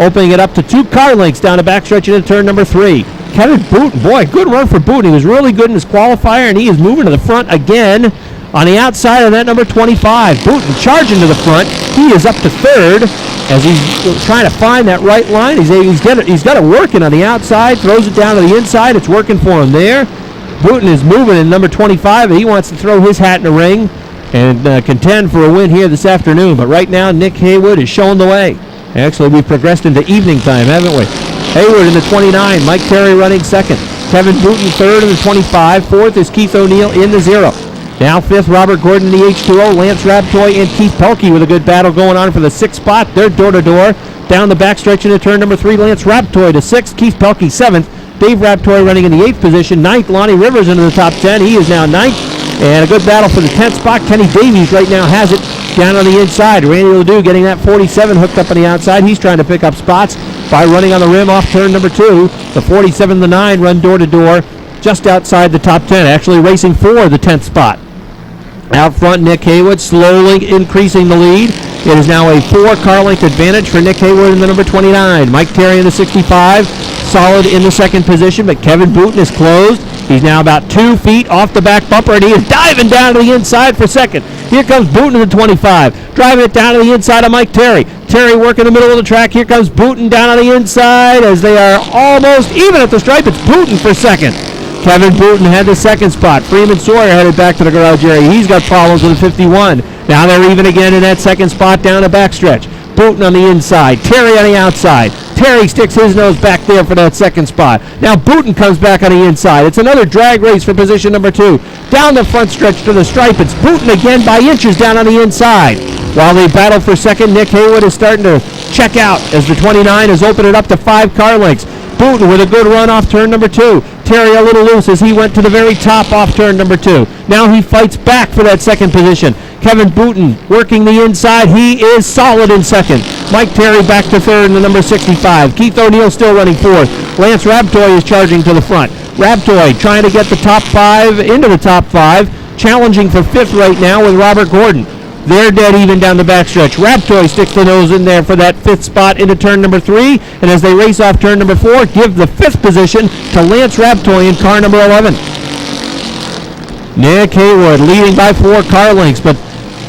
opening it up to 2 car lengths down the backstretch into turn number 3. Kevin Booten, boy, good run for Booten. He was really good in his qualifier, and he is moving to the front again on the outside of that number 25. Booten charging to the front. He is up to 3rd as he's trying to find that right line. He's got it working on the outside, throws it down to the inside. It's working for him there. Booten is moving in number 25, and he wants to throw his hat in the ring and contend for a win here this afternoon. But right now, Nick Haywood is showing the way. Actually, we've progressed into evening time, haven't we? Haywood in the 29, Mike Terry running 2nd. Kevin Booten 3rd in the 25. 4th is Keith O'Neill in the 0. Now 5th, Robert Gordon in the H2O. Lance Raptoy and Keith Pelkey with a good battle going on for the 6th spot. They're door-to-door. Down the backstretch into turn number 3, Lance Raptoy to 6th. Keith Pelkey 7th. Dave Raptoy running in the 8th position. 9th, Lonnie Rivers into the top 10. He is now 9th. And a good battle for the 10th spot. Kenny Davies right now has it down on the inside. Randy Ledoux getting that 47 hooked up on the outside. He's trying to pick up spots by running on the rim off turn number 2. The 47 and the 9 run door-to-door just outside the top 10, actually racing for the 10th spot. Out front, Nick Haywood slowly increasing the lead. It is now a 4-car length advantage for Nick Haywood in the number 29. Mike Terry in the 65, solid in the 2nd position, but Kevin Booten is closed. He's now about 2 feet off the back bumper, and he is diving down to the inside for 2nd. Here comes Booten in the 25, driving it down to the inside of Mike Terry. Terry working the middle of the track. Here comes Booten down on the inside as they are almost even at the stripe. It's Booten for 2nd. Kevin Booten had the 2nd spot. Freeman Sawyer headed back to the garage area. He's got problems with the 51. Now they're even again in that 2nd spot down the backstretch. Booten on the inside. Terry on the outside. Terry sticks his nose back there for that 2nd spot. Now Booten comes back on the inside. It's another drag race for position number 2. Down the front stretch to the stripe. It's Booten again by inches down on the inside. While they battle for 2nd, Nick Haywood is starting to check out as the 29 is opening up to 5 car lengths. Booton with a good run off turn number 2. Terry a little loose as he went to the very top off turn number 2. Now he fights back for that second position. Kevin Booton working the inside. He is solid in second. Mike Terry back to third in the number 65. Keith O'Neill still running fourth. Lance Rabtoy is charging to the front. Rabtoy trying to get the top 5 into the top 5. Challenging for 5th right now with Robert Gordon. They're dead even down the backstretch. Rabtoy sticks the nose in there for that 5th spot into turn number 3. And as they race off turn number 4, give the 5th position to Lance Rabtoy in car number 11. Nick Haywood leading by 4 car lengths, but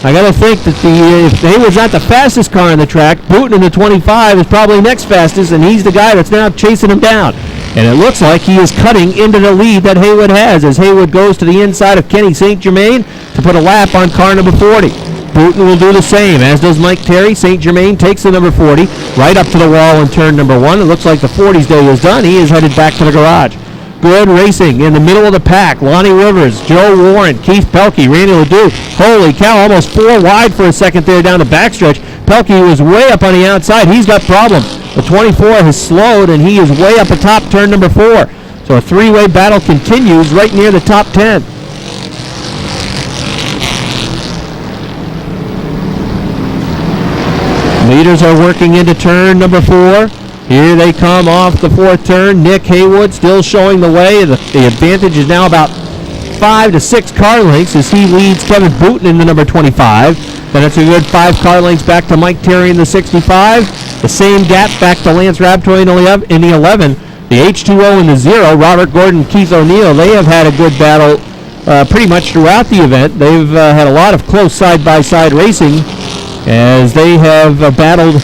I got to think that if Haywood's not the fastest car on the track, Booton in the 25 is probably next fastest, and he's the guy that's now chasing him down. And it looks like he is cutting into the lead that Haywood has as Haywood goes to the inside of Kenny St. Germain to put a lap on car number 40. Booton will do the same, as does Mike Terry. St. Germain takes the number 40 right up to the wall in turn number 1. It looks like the 40's day is done. He is headed back to the garage. Good racing in the middle of the pack. Lonnie Rivers, Joe Warren, Keith Pelkey, Randy Ledoux. Holy cow, almost 4 wide for a second there down the backstretch. Pelkey was way up on the outside. He's got problems. The 24 has slowed, and he is way up atop turn number 4. So a 3-way battle continues right near the top 10. Leaders are working into turn number 4. Here they come off the 4th turn. Nick Haywood still showing the way. The advantage is now about 5 to 6 car lengths as he leads Kevin Booton in the number 25. Then it's a good 5 car lengths back to Mike Terry in the 65. The same gap back to Lance Rabtoy in the 11. The H2O in the 0, Robert Gordon, Keith O'Neill, they have had a good battle pretty much throughout the event. They've had a lot of close side-by-side racing as they have battled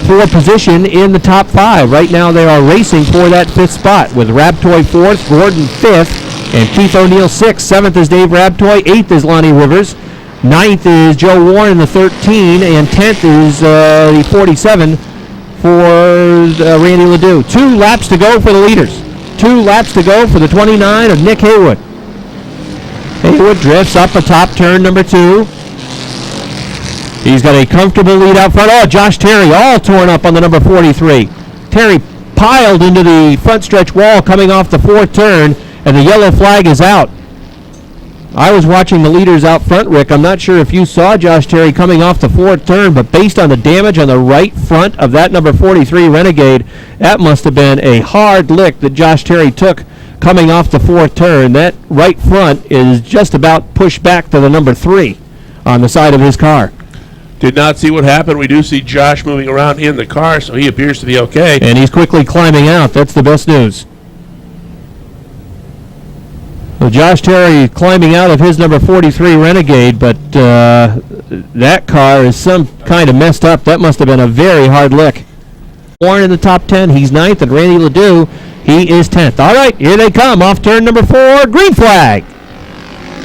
for position in the top 5. Right now they are racing for that 5th spot with Rabtoy 4th, Gordon 5th, and Keith O'Neill 6th. 7th is Dave Rabtoy, 8th is Lonnie Rivers, 9th is Joe Warren in the 13, and 10th is the 47 for Randy Ledoux. 2 laps to go for the leaders. 2 laps to go for the 29 of Nick Haywood. Haywood drifts up atop turn number 2. He's got a comfortable lead out front. Oh, Josh Terry all torn up on the number 43. Terry piled into the front stretch wall coming off the 4th turn, and the yellow flag is out. I was watching the leaders out front, Rick. I'm not sure if you saw Josh Terry coming off the 4th turn, but based on the damage on the right front of that number 43 Renegade, that must have been a hard lick that Josh Terry took coming off the 4th turn. That right front is just about pushed back to the number 3 on the side of his car. Did not see what happened. We do see Josh moving around in the car, so he appears to be okay. And he's quickly climbing out. That's the best news. Well, Josh Terry climbing out of his number 43 Renegade, but that car is some kind of messed up. That must have been a very hard lick. Warren in the top 10. He's 9th, and Randy Ledoux, he is 10th. All right, here they come off turn number 4. Green flag.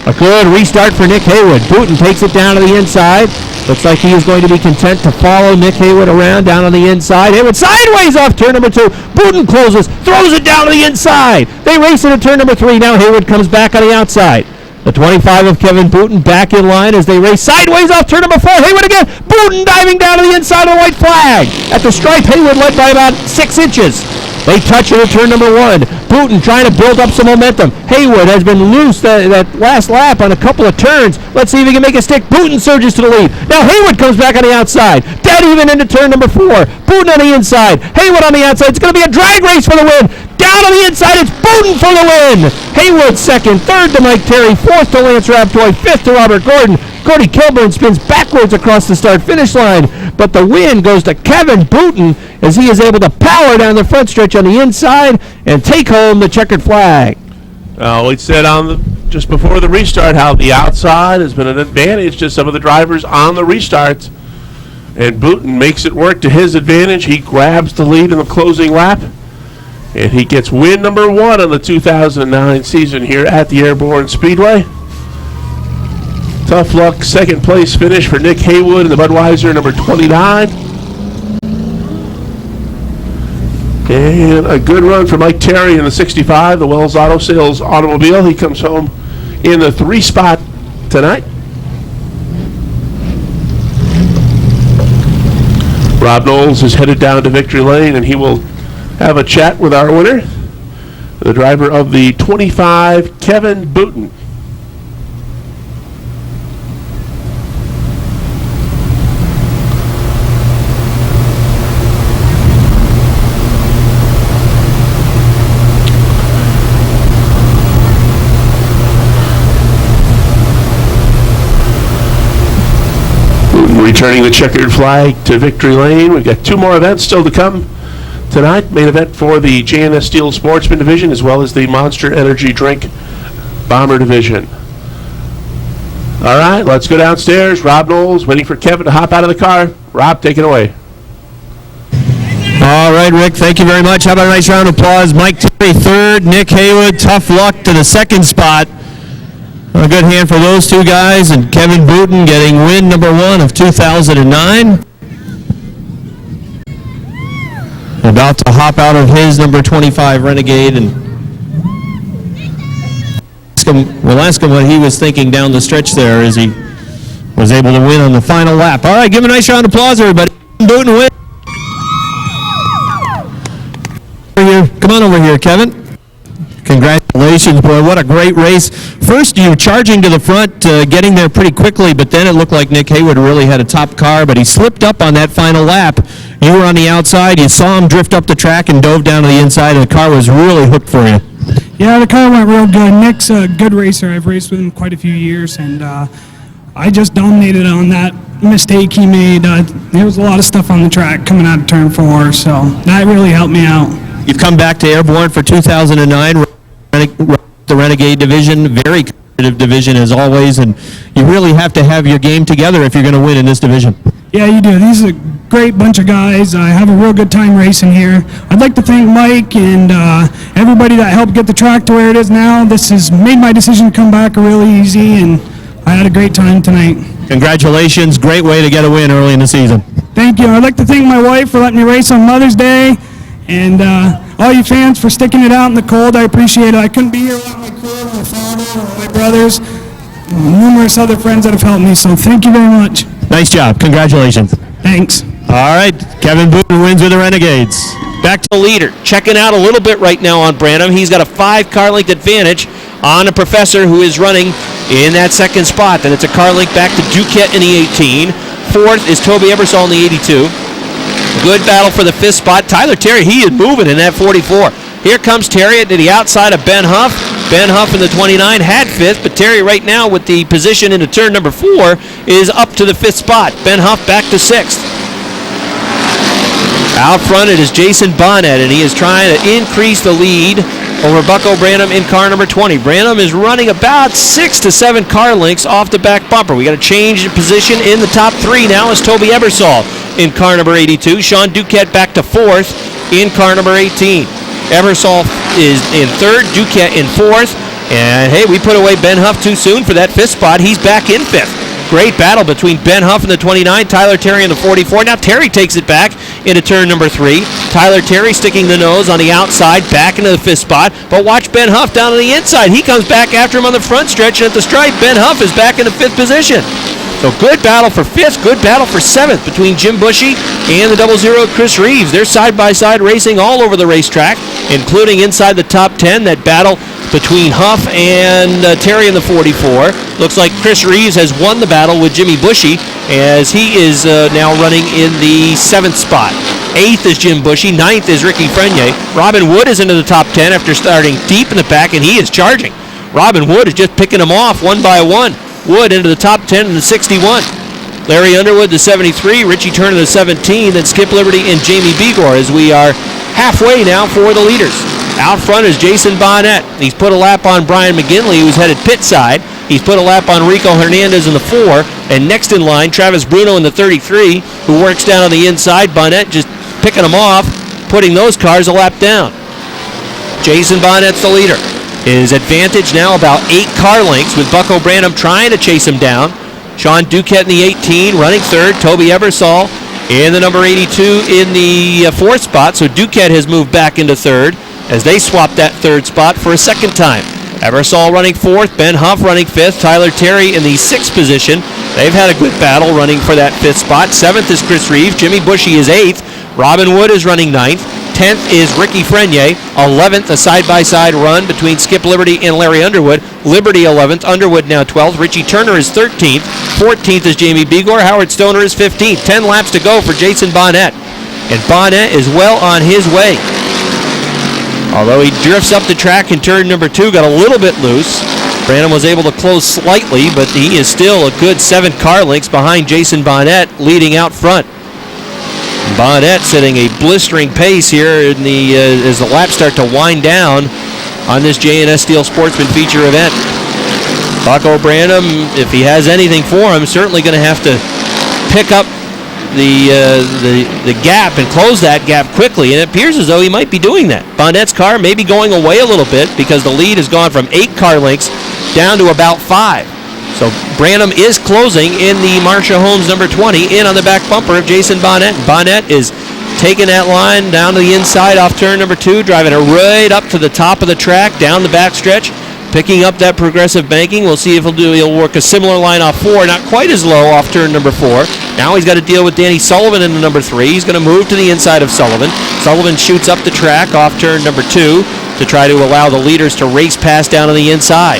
A good restart for Nick Haywood. Booton takes it down to the inside. Looks like he is going to be content to follow Nick Haywood around down on the inside. Haywood sideways off turn number 2. Booton closes, throws it down to the inside. They race into turn number 3. Now Haywood comes back on the outside. The 25 of Kevin Booton back in line as they race sideways off turn number 4. Haywood again. Booton diving down to the inside of the white flag. At the stripe, Haywood led by about 6 inches. They touch it at turn number 1. Booton trying to build up some momentum. Haywood has been loose that last lap on a couple of turns. Let's see if he can make it stick. Booton surges to the lead. Now Haywood comes back on the outside. Dead even into turn number 4. Booton on the inside. Haywood on the outside. It's going to be a drag race for the win. Down on the inside, it's Booton for the win. Haywood second, 3rd to Mike Terry, 4th to Lance Rabtoy, 5th to Robert Gordon. Cody Kilburn spins backwards across the start-finish line, but the win goes to Kevin Booton as he is able to power down the front stretch on the inside and take home the checkered flag. We said just before the restart how the outside has been an advantage to some of the drivers on the restarts, and Booton makes it work to his advantage. He grabs the lead in the closing lap, and he gets win number 1 on the 2009 season here at the Airborne Speedway. Tough luck, second place finish for Nick Haywood in the Budweiser number 29. And a good run for Mike Terry in the 65, the Wells Auto Sales automobile. He comes home in the 3 spot tonight. Rob Knowles is headed down to victory lane, and he will have a chat with our winner, the driver of the 25, Kevin Booten. Returning the checkered flag to victory lane. We've got 2 more events still to come tonight. Main event for the JNS Steel Sportsman Division, as well as the Monster Energy Drink Bomber Division. All right, let's go downstairs. Rob Knowles waiting for Kevin to hop out of the car. Rob, take it away. All right, Rick, thank you very much. How about a nice round of applause? Mike Terry, third. Nick Haywood, tough luck to the second spot. A good hand for those two guys, and Kevin Booten getting win number 1 of 2009. About to hop out of his number 25 Renegade, and we'll ask him what he was thinking down the stretch there as he was able to win on the final lap. All right, give him a nice round of applause, everybody. Booten win. Come on over here, Kevin. Congratulations, boy. What a great race. First, you charging to the front, getting there pretty quickly, but then it looked like Nick Haywood really had a top car, but he slipped up on that final lap. You were on the outside. You saw him drift up the track and dove down to the inside, and the car was really hooked for you. Yeah, the car went real good. Nick's a good racer. I've raced with him quite a few years, and I just dominated on that mistake he made. There was a lot of stuff on the track coming out of turn 4, so that really helped me out. You've come back to Airborne for 2009. The Renegade division, very competitive division as always, and you really have to have your game together if you're going to win in this division. Yeah, you do. These are a great bunch of guys. I have a real good time racing here. I'd like to thank Mike and everybody that helped get the track to where it is now. This has made my decision to come back really easy, and I had a great time tonight. Congratulations. Great way to get a win early in the season. Thank you. I'd like to thank my wife for letting me race on Mother's Day, and all you fans for sticking it out in the cold. I appreciate it. I couldn't be here without my crew, my father, my brothers, numerous other friends that have helped me, so thank you very much. Nice job. Congratulations. Thanks. All right, Kevin Booten wins with the Renegades. Back to the leader. Checking out a little bit right now on Branham. He's got a 5-car length advantage on a Professor who is running in that second spot. Then it's a car length back to Duquette in the 18. Fourth is Toby Ebersol in the 82. Good battle for the 5th spot. Tyler Terry, he is moving in that 44. Here comes Terry to the outside of Ben Huff. Ben Huff in the 29 had 5th, but Terry right now with the position into turn number 4 is up to the 5th spot. Ben Huff back to 6th. Out front it is Jason Bonnet, and he is trying to increase the lead over Bucko Branham in car number 20. Branham is running about 6 to 7 car lengths off the back bumper. We got a change in position in the top 3 now is Toby Ebersol in car number 82. Sean Duquette back to 4th in car number 18. Ebersol is in 3rd, Duquette in 4th. And hey, we put away Ben Huff too soon for that 5th spot. He's back in 5th. Great battle between Ben Huff in the 29, Tyler Terry in the 44. Now Terry takes it back into turn number 3. Tyler Terry sticking the nose on the outside, back into the 5th spot. But watch Ben Huff down on the inside. He comes back after him on the front stretch, and at the stripe, Ben Huff is back in the 5th position. So good battle for 5th, good battle for 7th between Jim Bushy and the 00 Chris Reeves. They're side-by-side racing all over the racetrack, including inside the top 10. That battle between Huff and Terry in the 44. Looks like Chris Reeves has won the battle with Jimmy Bushy as he is now running in the 7th spot. 8th is Jim Bushy, 9th is Ricky Frenier. Robin Wood is into the top 10 after starting deep in the pack, and he is charging. Robin Wood is just picking them off one by one. Wood into the top 10 in the 61. Larry Underwood, the 73. Richie Turner, the 17. Then Skip Liberty and Jamie Begor as we are halfway now for the leaders. Out front is Jason Bonnet. He's put a lap on Brian McGinley, who's headed pit side. He's put a lap on Rico Hernandez in the 4. And next in line, Travis Bruno in the 33, who works down on the inside. Bonnet just picking them off, putting those cars a lap down. Jason Bonnet's the leader. His advantage now about 8 car lengths with Bucko Branham trying to chase him down. Sean Duquette in the 18, running 3rd. Toby Ebersol in the number 82 in the 4th spot. So Duquette has moved back into 3rd as they swap that 3rd spot for a second time. Ebersol running 4th, Ben Huff running 5th, Tyler Terry in the 6th position. They've had a good battle running for that 5th spot. 7th is Chris Reeves, Jimmy Bushy is 8th, Robin Wood is running 9th, 10th is Ricky Frenier. 11th, a side-by-side run between Skip Liberty and Larry Underwood. Liberty 11th, Underwood now 12th. Richie Turner is 13th. 14th is Jamie Begor. Howard Stoner is 15th. 10 laps to go for Jason Bonnet. And Bonnet is well on his way. Although he drifts up the track in turn number 2, got a little bit loose. Branham was able to close slightly, but he is still a good 7 car lengths behind Jason Bonnet, leading out front. Bonnet setting a blistering pace here in the as the laps start to wind down on this J&S Steel Sportsman feature event. Bucko Branham, if he has anything for him, certainly going to have to pick up the gap and close that gap quickly, and it appears as though he might be doing that. Bonnet's car may be going away a little bit because the lead has gone from 8 car lengths down to about 5. So Branham is closing in the Marcia Holmes number 20 in on the back bumper of Jason Bonnet. Bonnet is taking that line down to the inside off turn number 2, driving it right up to the top of the track, down the backstretch, picking up that progressive banking. We'll see if he'll work a similar line off 4, not quite as low off turn number 4. Now he's got to deal with Danny Sullivan in the number 3. He's going to move to the inside of Sullivan. Sullivan shoots up the track off turn number 2 to try to allow the leaders to race past down on the inside.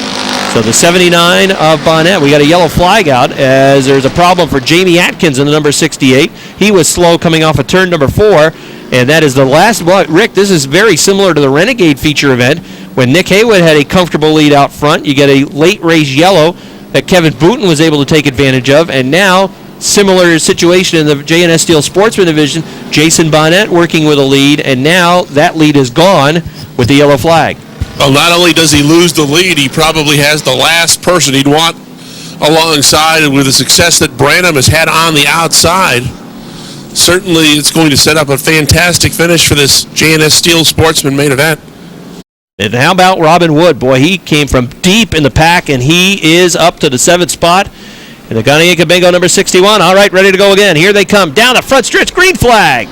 So the 79 of Bonnet, we got a yellow flag out as there's a problem for Jamie Atkins in the number 68. He was slow coming off of turn number 4, and that is the last one. Rick, this is very similar to the Renegade feature event when Nick Haywood had a comfortable lead out front. You get a late race yellow that Kevin Booten was able to take advantage of, and now similar situation in the J&S Steel Sportsman division. Jason Bonnet working with a lead, and now that lead is gone with the yellow flag. Well, not only does he lose the lead, he probably has the last person he'd want alongside, and with the success that Branham has had on the outside, certainly it's going to set up a fantastic finish for this J&S Steel Sportsman main event. And how about Robin Wood? Boy, he came from deep in the pack, and he is up to the 7th spot. And the Gunayaka Bingo number 61. All right, ready to go again. Here they come. Down the front stretch, green flag.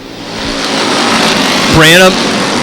Branham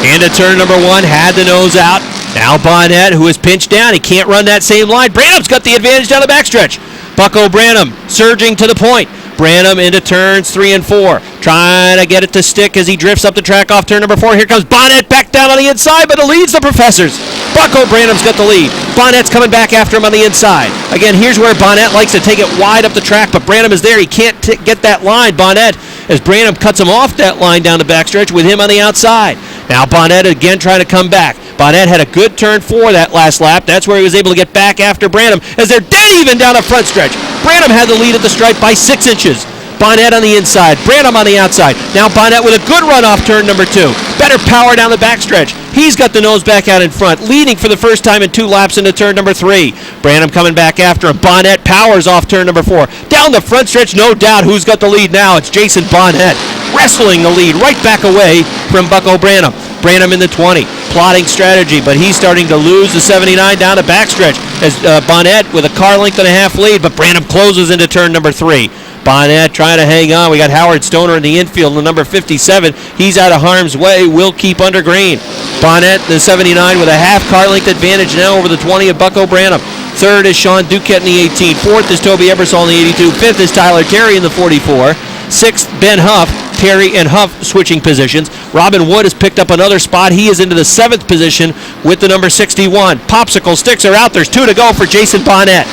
into turn number 1, had the nose out. Now Bonnet, who is pinched down. He can't run that same line. Branham's got the advantage down the backstretch. Bucko Branham surging to the point. Branham into turns 3 and 4. Trying to get it to stick as he drifts up the track off turn number 4. Here comes Bonnet back down on the inside, but it leads the Professors. Bucko Branham's got the lead. Bonnet's coming back after him on the inside. Again, here's where Bonnet likes to take it wide up the track, but Branham is there. He can't get that line. Bonnet, as Branham cuts him off that line down the backstretch with him on the outside. Now Bonnet again trying to come back. Bonnet had a good turn 4 that last lap. That's where he was able to get back after Branham as they're dead even down the front stretch. Branham had the lead at the stripe by 6 inches. Bonnet on the inside, Branham on the outside. Now Bonnet with a good run off turn number 2. Better power down the backstretch. He's got the nose back out in front, leading for the first time in 2 laps into turn number 3. Branham coming back after him. Bonnet powers off turn number 4. Down the front stretch, no doubt who's got the lead now. It's Jason Bonnet wrestling the lead right back away from Bucko Branham. Branham in the 20, plotting strategy, but he's starting to lose the 79 down the backstretch as Bonnet with a car length and a half lead, but Branham closes into turn number 3. Bonnet trying to hang on. We got Howard Stoner in the infield, the number 57. He's out of harm's way. Will keep under green. Bonnet, the 79, with a half car length advantage now over the 20 of Bucko Branham. 3rd is Sean Duquette in the 18. 4th is Toby Ebersol in the 82. 5th is Tyler Terry in the 44. 6th, Ben Huff. Terry and Huff switching positions. Robin Wood has picked up another spot. He is into the 7th position with the number 61. Popsicle sticks are out. There's 2 to go for Jason Bonnet.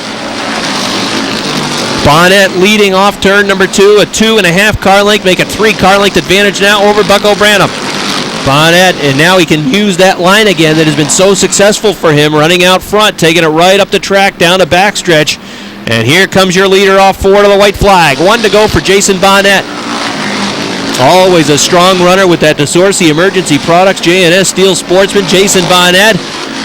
Bonnet leading off turn number 2, a 2.5 car length, make it 3 car length advantage now over Bucko Branham. Bonnet, and now he can use that line again that has been so successful for him, running out front, taking it right up the track, down the backstretch. And here comes your leader off 4 to the white flag. 1 to go for Jason Bonnet. Always a strong runner with that DeSorcy Emergency Products, J&S Steel Sportsman, Jason Bonnet.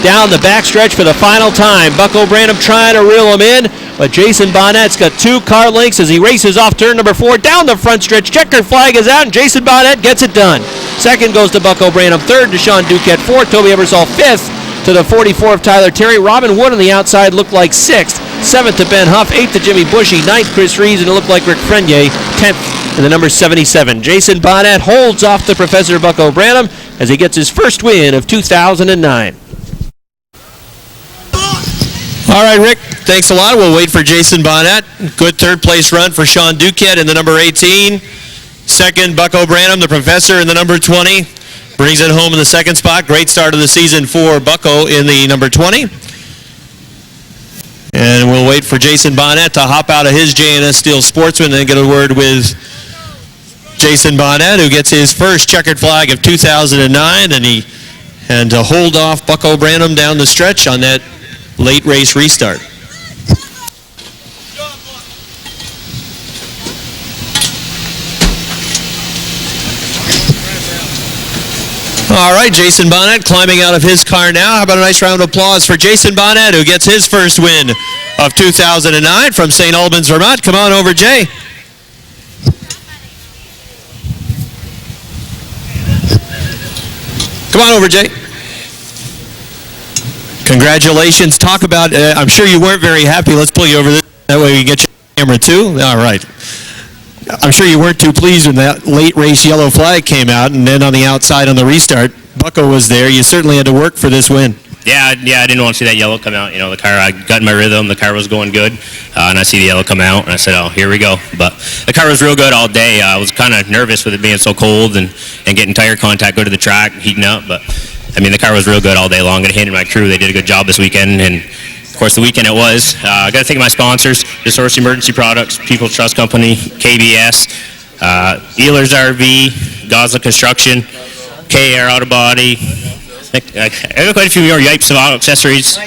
Down the backstretch for the final time. Bucko Branham trying to reel him in, but Jason Bonnet's got 2 car lengths as he races off turn number 4. Down the front stretch, checkered flag is out, and Jason Bonnet gets it done. 2nd goes to Bucko Branham. 3rd to Sean Duquette. 4th, Toby Ebersol. 5th to the 44 of Tyler Terry. Robin Wood on the outside looked like 6th. 7th to Ben Huff. 8th to Jimmy Bushy. 9th, Chris Reeves, and it looked like Rick Frenier. 10th and the number 77. Jason Bonnet holds off the Professor Bucko Branham as he gets his first win of 2009. All right, Rick, thanks a lot. We'll wait for Jason Bonnet. Good 3rd place run for Sean Duquette in the number 18. 2nd, Bucko Branham, the Professor, in the number 20. brings it home in the second spot. Great start of the season for Bucko in the number 20. And we'll wait for Jason Bonnet to hop out of his J&S Steel Sportsman and get a word with Jason Bonnet, who gets his first checkered flag of 2009, and to hold off Bucko Branham down the stretch on that late race restart. All right, Jason Bonnet climbing out of his car now. How about a nice round of applause for Jason Bonnet, who gets his first win of 2009 from St. Albans, Vermont. Come on over, Jay. Come on over, Jay. Congratulations. Talk about, I'm sure you weren't very happy. Let's pull you over this. That way we can get you on camera too. All right. I'm sure you weren't too pleased when that late race yellow flag came out, and then on the outside on the restart, Bucko was there. You certainly had to work for this win. Yeah, I didn't want to see that yellow come out. You know, the car, I got in my rhythm. The car was going good, and I see the yellow come out, and I said, oh, here we go. But the car was real good all day. I was kind of nervous with it being so cold and getting tire contact, go to the track, heating up. But, I mean, the car was real good all day long. I handed my crew. They did a good job this weekend, and of course, the weekend it was. I got to thank my sponsors, The Source Emergency Products, People's Trust Company, KBS, Ehlers RV, Gaza Construction, KR Auto Body. I got quite a few more Yipes of auto accessories,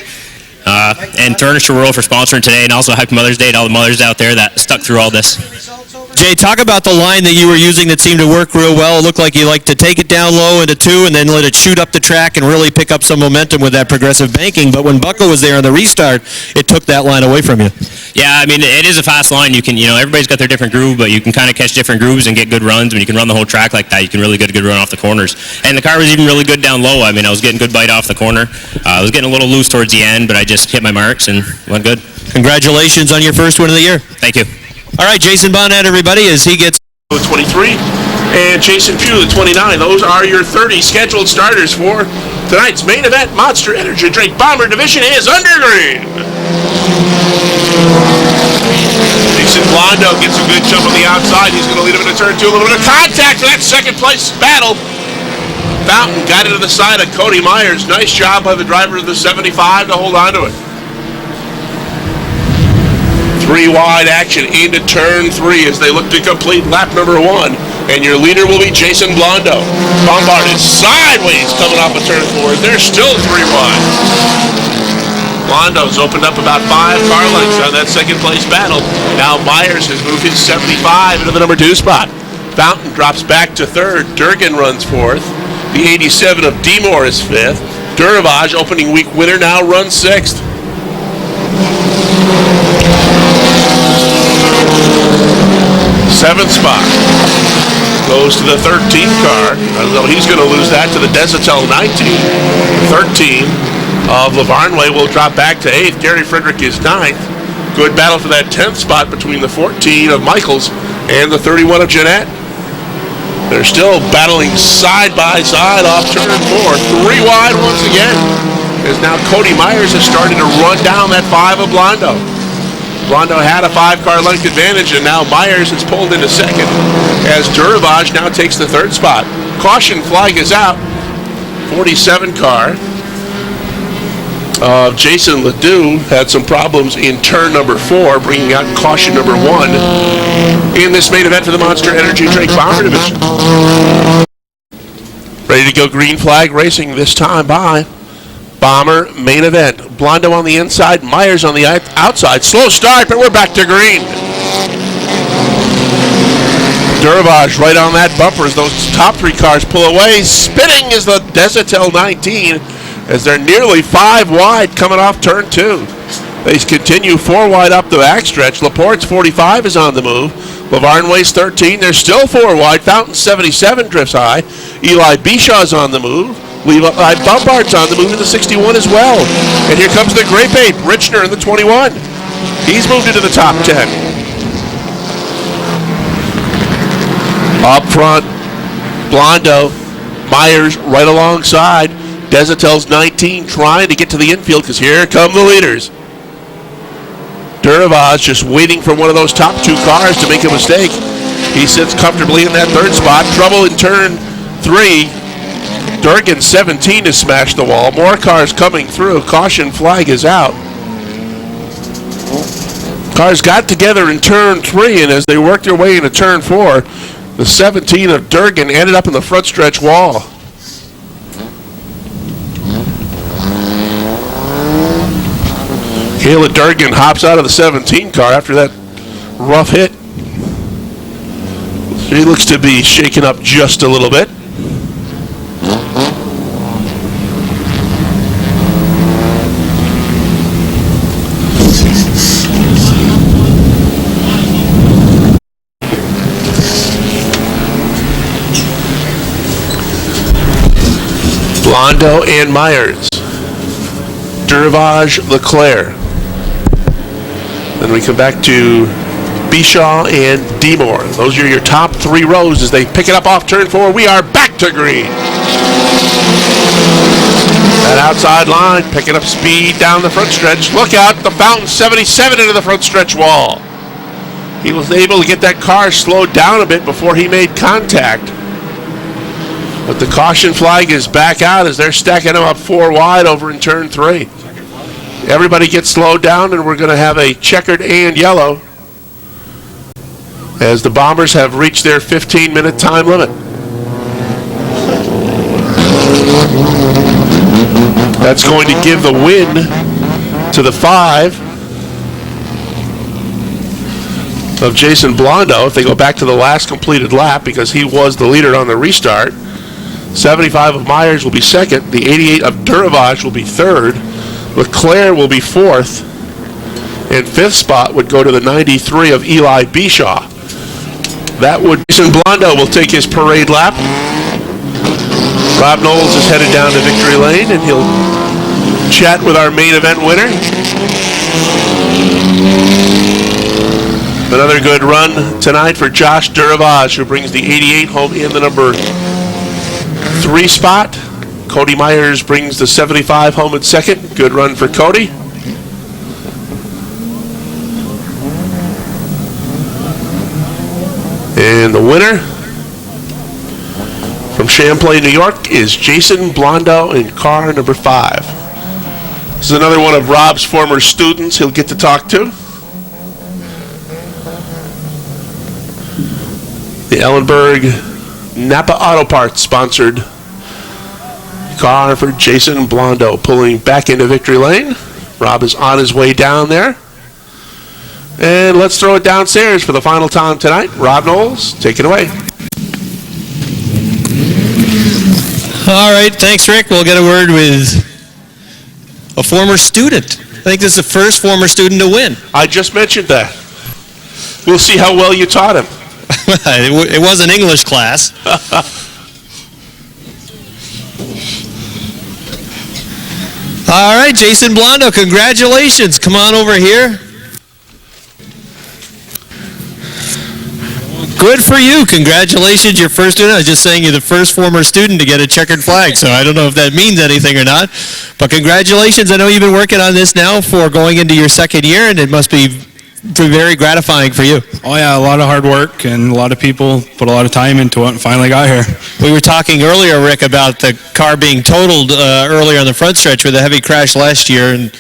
and Furniture World for sponsoring today, and also Happy Mother's Day to all the mothers out there that stuck through all this. Jay, talk about the line that you were using that seemed to work real well. It looked like you liked to take it down low into 2 and then let it shoot up the track and really pick up some momentum with that progressive banking. But when Bucko was there on the restart, it took that line away from you. Yeah, I mean, it is a fast line. You can, everybody's got their different groove, but you can kind of catch different grooves and get good runs. When you can run the whole track like that, you can really get a good run off the corners. And the car was even really good down low. I mean, I was getting good bite off the corner. I was getting a little loose towards the end, but I just hit my marks and went good. Congratulations on your first win of the year. Thank you. All right, Jason Bonnet, everybody, as he gets 23, and Jason Pugh, the 29. Those are your 30 scheduled starters for tonight's main event. Monster Energy Drink Bomber Division is under green. Jason Blondo gets a good jump on the outside. He's going to lead him into turn 2. A little bit of contact for that second place battle. Fountain got into the side of Cody Myers. Nice job by the driver of the 75 to hold on to it. 3 wide action into turn 3 as they look to complete lap number 1. And your leader will be Jason Blondo. Bombarded sideways coming off of turn 4. They're still 3 wide. Blondo's opened up about 5 car lengths on that second place battle. Now Myers has moved his 75 into the number 2 spot. Fountain drops back to 3rd. Durgan runs 4th. The 87 of Demore is 5th. Duravage, opening week winner, now runs 6th. 7th spot goes to the 13th car, although he's going to lose that to the Desatel 19. 13 of Lavarnway will drop back to 8th. Gary Frederick is 9th. Good battle for that 10th spot between the 14 of Michaels and the 31 of Jeanette. They're still battling side by side off turn 4. 3 wide once again, as now Cody Myers has started to run down that 5 of Blondo. Blondo had a 5-car length advantage, and now Myers is pulled into 2nd as Duravage now takes the 3rd spot. Caution flag is out. 47 car of Jason Ledoux had some problems in turn number 4, bringing out caution number 1 in this main event for the Monster Energy Drink Bomber Division. Ready to go green flag racing, this time by Bomber main event. Blondo on the inside, Myers on the outside. Slow start, but we're back to green. Duravage right on that bumper as those top 3 cars pull away. Spinning is the Desatel 19 as they're nearly 5 wide coming off turn 2. They continue 4 wide up the backstretch. Laporte's 45 is on the move. Lavarnway's 13. They're still 4 wide. Fountain's 77 drifts high. Eli Bishaw's on the move. Levi Bombard's on the move in the 61 as well. And here comes the Grape Ape, Richner in the 21. He's moved into the top 10. Up front, Blondo, Myers right alongside. Desatel's 19 trying to get to the infield because here come the leaders. Duravage just waiting for one of those top 2 cars to make a mistake. He sits comfortably in that 3rd spot. Trouble in turn 3. Durgan 17 has smashed the wall. More cars coming through. Caution flag is out. Cars got together in turn 3, and as they worked their way into turn 4, the 17 of Durgan ended up in the front stretch wall. Kayla Durgan hops out of the 17 car after that rough hit. She looks to be shaken up just a little bit. Blondo and Myers. Durvage, Leclerc. Then we come back to Bishaw and Demore. Those are your top 3 rows as they pick it up off turn 4. We are back to green. That outside line picking up speed down the front stretch. Look out, the Fountain 77 into the front stretch wall. He was able to get that car slowed down a bit before he made contact. But the caution flag is back out as they're stacking them up 4 wide over in turn 3. Everybody gets slowed down, and we're going to have a checkered and yellow as the Bombers have reached their 15-minute time limit. That's going to give the win to the 5 of Jason Blondo if they go back to the last completed lap, because he was the leader on the restart. 75 of Myers will be second. The 88 of Durvage will be third. Leclerc will be 4th. And 5th spot would go to the 93 of Eli Bishaw. That would Jason Blondo will take his parade lap. Rob Knowles is headed down to victory lane, and he'll chat with our main event winner. Another good run tonight for Josh Durvage, who brings the 88 home in the number 3 spot. Cody Myers brings the 75 home in second. Good run for Cody. And the winner from Champlain, New York is Jason Blondo in car number 5. This is another one of Rob's former students he'll get to talk to. The Ellenberg Napa Auto Parts sponsored car for Jason Blondo pulling back into victory lane. Rob is on his way down there. And let's throw it downstairs for the final time tonight. Rob Knowles, take it away. All right, thanks, Rick. We'll get a word with a former student. I think this is the first former student to win. I just mentioned that. We'll see how well you taught him. It was an English class. All right, Jason Blondo, congratulations. Come on over here. Good for you. Congratulations, your first student. I was just saying you're the first former student to get a checkered flag, so I don't know if that means anything or not. But congratulations. I know you've been working on this now for going into your 2nd year, and it must be very gratifying for you. Oh yeah, a lot of hard work, and a lot of people put a lot of time into it and finally got here. We were talking earlier, Rick, about the car being totaled earlier on the front stretch with a heavy crash last year, and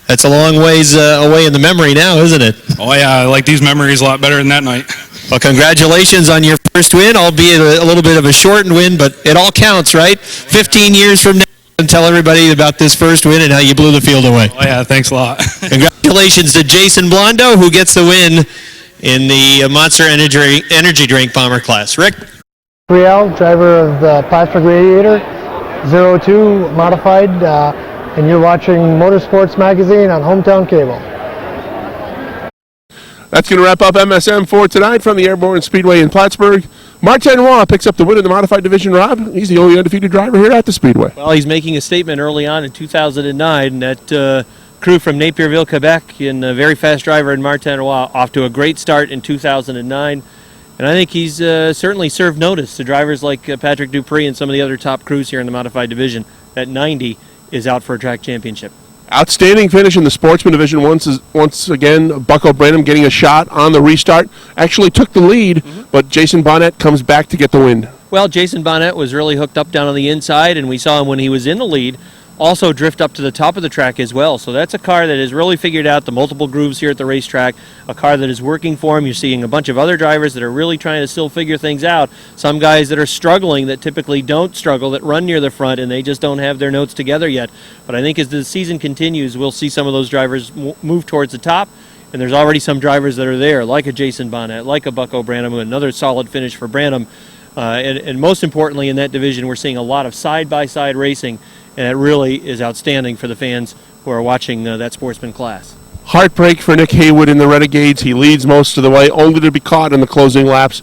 that's a long ways away in the memory now, isn't it? Oh yeah, I like these memories a lot better than that night. Well, congratulations on your first win, albeit a little bit of a shortened win, but it all counts, right? 15 years from now, and tell everybody about this first win and how you blew the field away. Oh yeah, thanks a lot. Congratulations to Jason Blondo, who gets the win in the Monster Energy Drink Bomber class. Rick? Riel, driver of the Plattsburgh Radiator, 02 modified, and you're watching Motorsports Magazine on Hometown Cable. That's going to wrap up MSM for tonight from the Airborne Speedway in Plattsburgh. Martin Roy picks up the win in the modified division, Rob. He's the only undefeated driver here at the Speedway. Well, he's making a statement early on in 2009. That crew from Napierville, Quebec, and a very fast driver in Martin Roy, off to a great start in 2009. And I think he's certainly served notice to drivers like Patrick Dupree and some of the other top crews here in the modified division that 90 is out for a track championship. Outstanding finish in the sportsman division once again. Bucko Branham getting a shot on the restart. Actually took the lead, but Jason Bonnet comes back to get the win. Well, Jason Bonnet was really hooked up down on the inside, and we saw him when he was in the lead also drift up to the top of the track as well. So that's a car that has really figured out the multiple grooves here at the racetrack, a car that is working for him. You're seeing a bunch of other drivers that are really trying to still figure things out. Some guys that are struggling, that typically don't struggle, that run near the front, and they just don't have their notes together yet. But I think as the season continues, we'll see some of those drivers move towards the top. And there's already some drivers that are there, like a Jason Bonnet, like a Bucko Branham, another solid finish for Branham. And most importantly, in that division, we're seeing a lot of side-by-side racing, and it really is outstanding for the fans who are watching that sportsman class. Heartbreak for Nick Haywood in the Renegades. He leads most of the way, only to be caught in the closing laps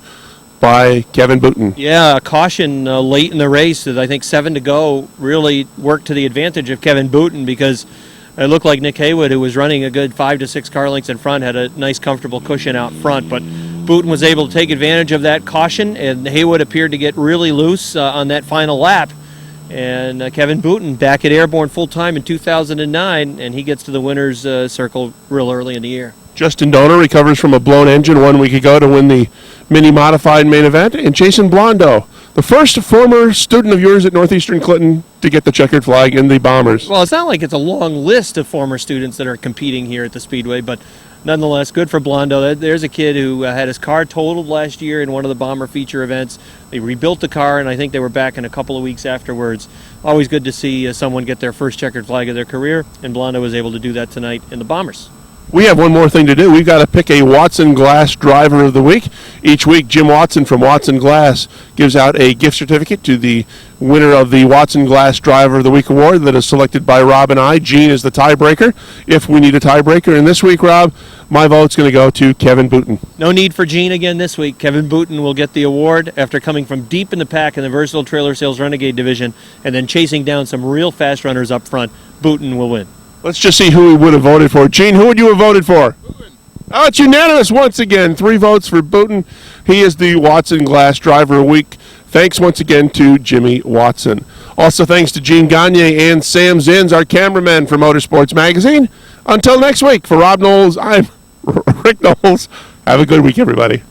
by Kevin Booten. Yeah, a caution late in the race, with I think 7 to go, really worked to the advantage of Kevin Booten, because it looked like Nick Haywood, who was running a good 5 to 6 car lengths in front, had a nice comfortable cushion out front, but Booten was able to take advantage of that caution, and Haywood appeared to get really loose on that final lap. And Kevin Booten back at Airborne full-time in 2009, and he gets to the winner's circle real early in the year. Justin Donor recovers from a blown engine 1 week ago to win the Mini Modified main event. And Jason Blondo, the first former student of yours at Northeastern Clinton to get the checkered flag in the Bombers. Well, it's not like it's a long list of former students that are competing here at the Speedway, but nonetheless, good for Blondo. There's a kid who had his car totaled last year in one of the Bomber feature events. They rebuilt the car, and I think they were back in a couple of weeks afterwards. Always good to see someone get their first checkered flag of their career, and Blondo was able to do that tonight in the Bombers. We have one more thing to do. We've got to pick a Watson Glass Driver of the Week. Each week, Jim Watson from Watson Glass gives out a gift certificate to the winner of the Watson Glass Driver of the Week award that is selected by Rob and I. Gene is the tiebreaker if we need a tiebreaker. And this week, Rob, my vote's going to go to Kevin Booten. No need for Gene again this week. Kevin Booten will get the award after coming from deep in the pack in the Versatile Trailer Sales Renegade division and then chasing down some real fast runners up front. Booten will win. Let's just see who we would have voted for. Gene, who would you have voted for? Booten. Oh, it's unanimous once again. 3 votes for Booten. He is the Watson Glass Driver of the Week. Thanks once again to Jimmy Watson. Also thanks to Gene Gagne and Sam Zins, our cameramen for Motorsports Magazine. Until next week, for Rob Knowles, I'm Rick Knowles. Have a good week, everybody.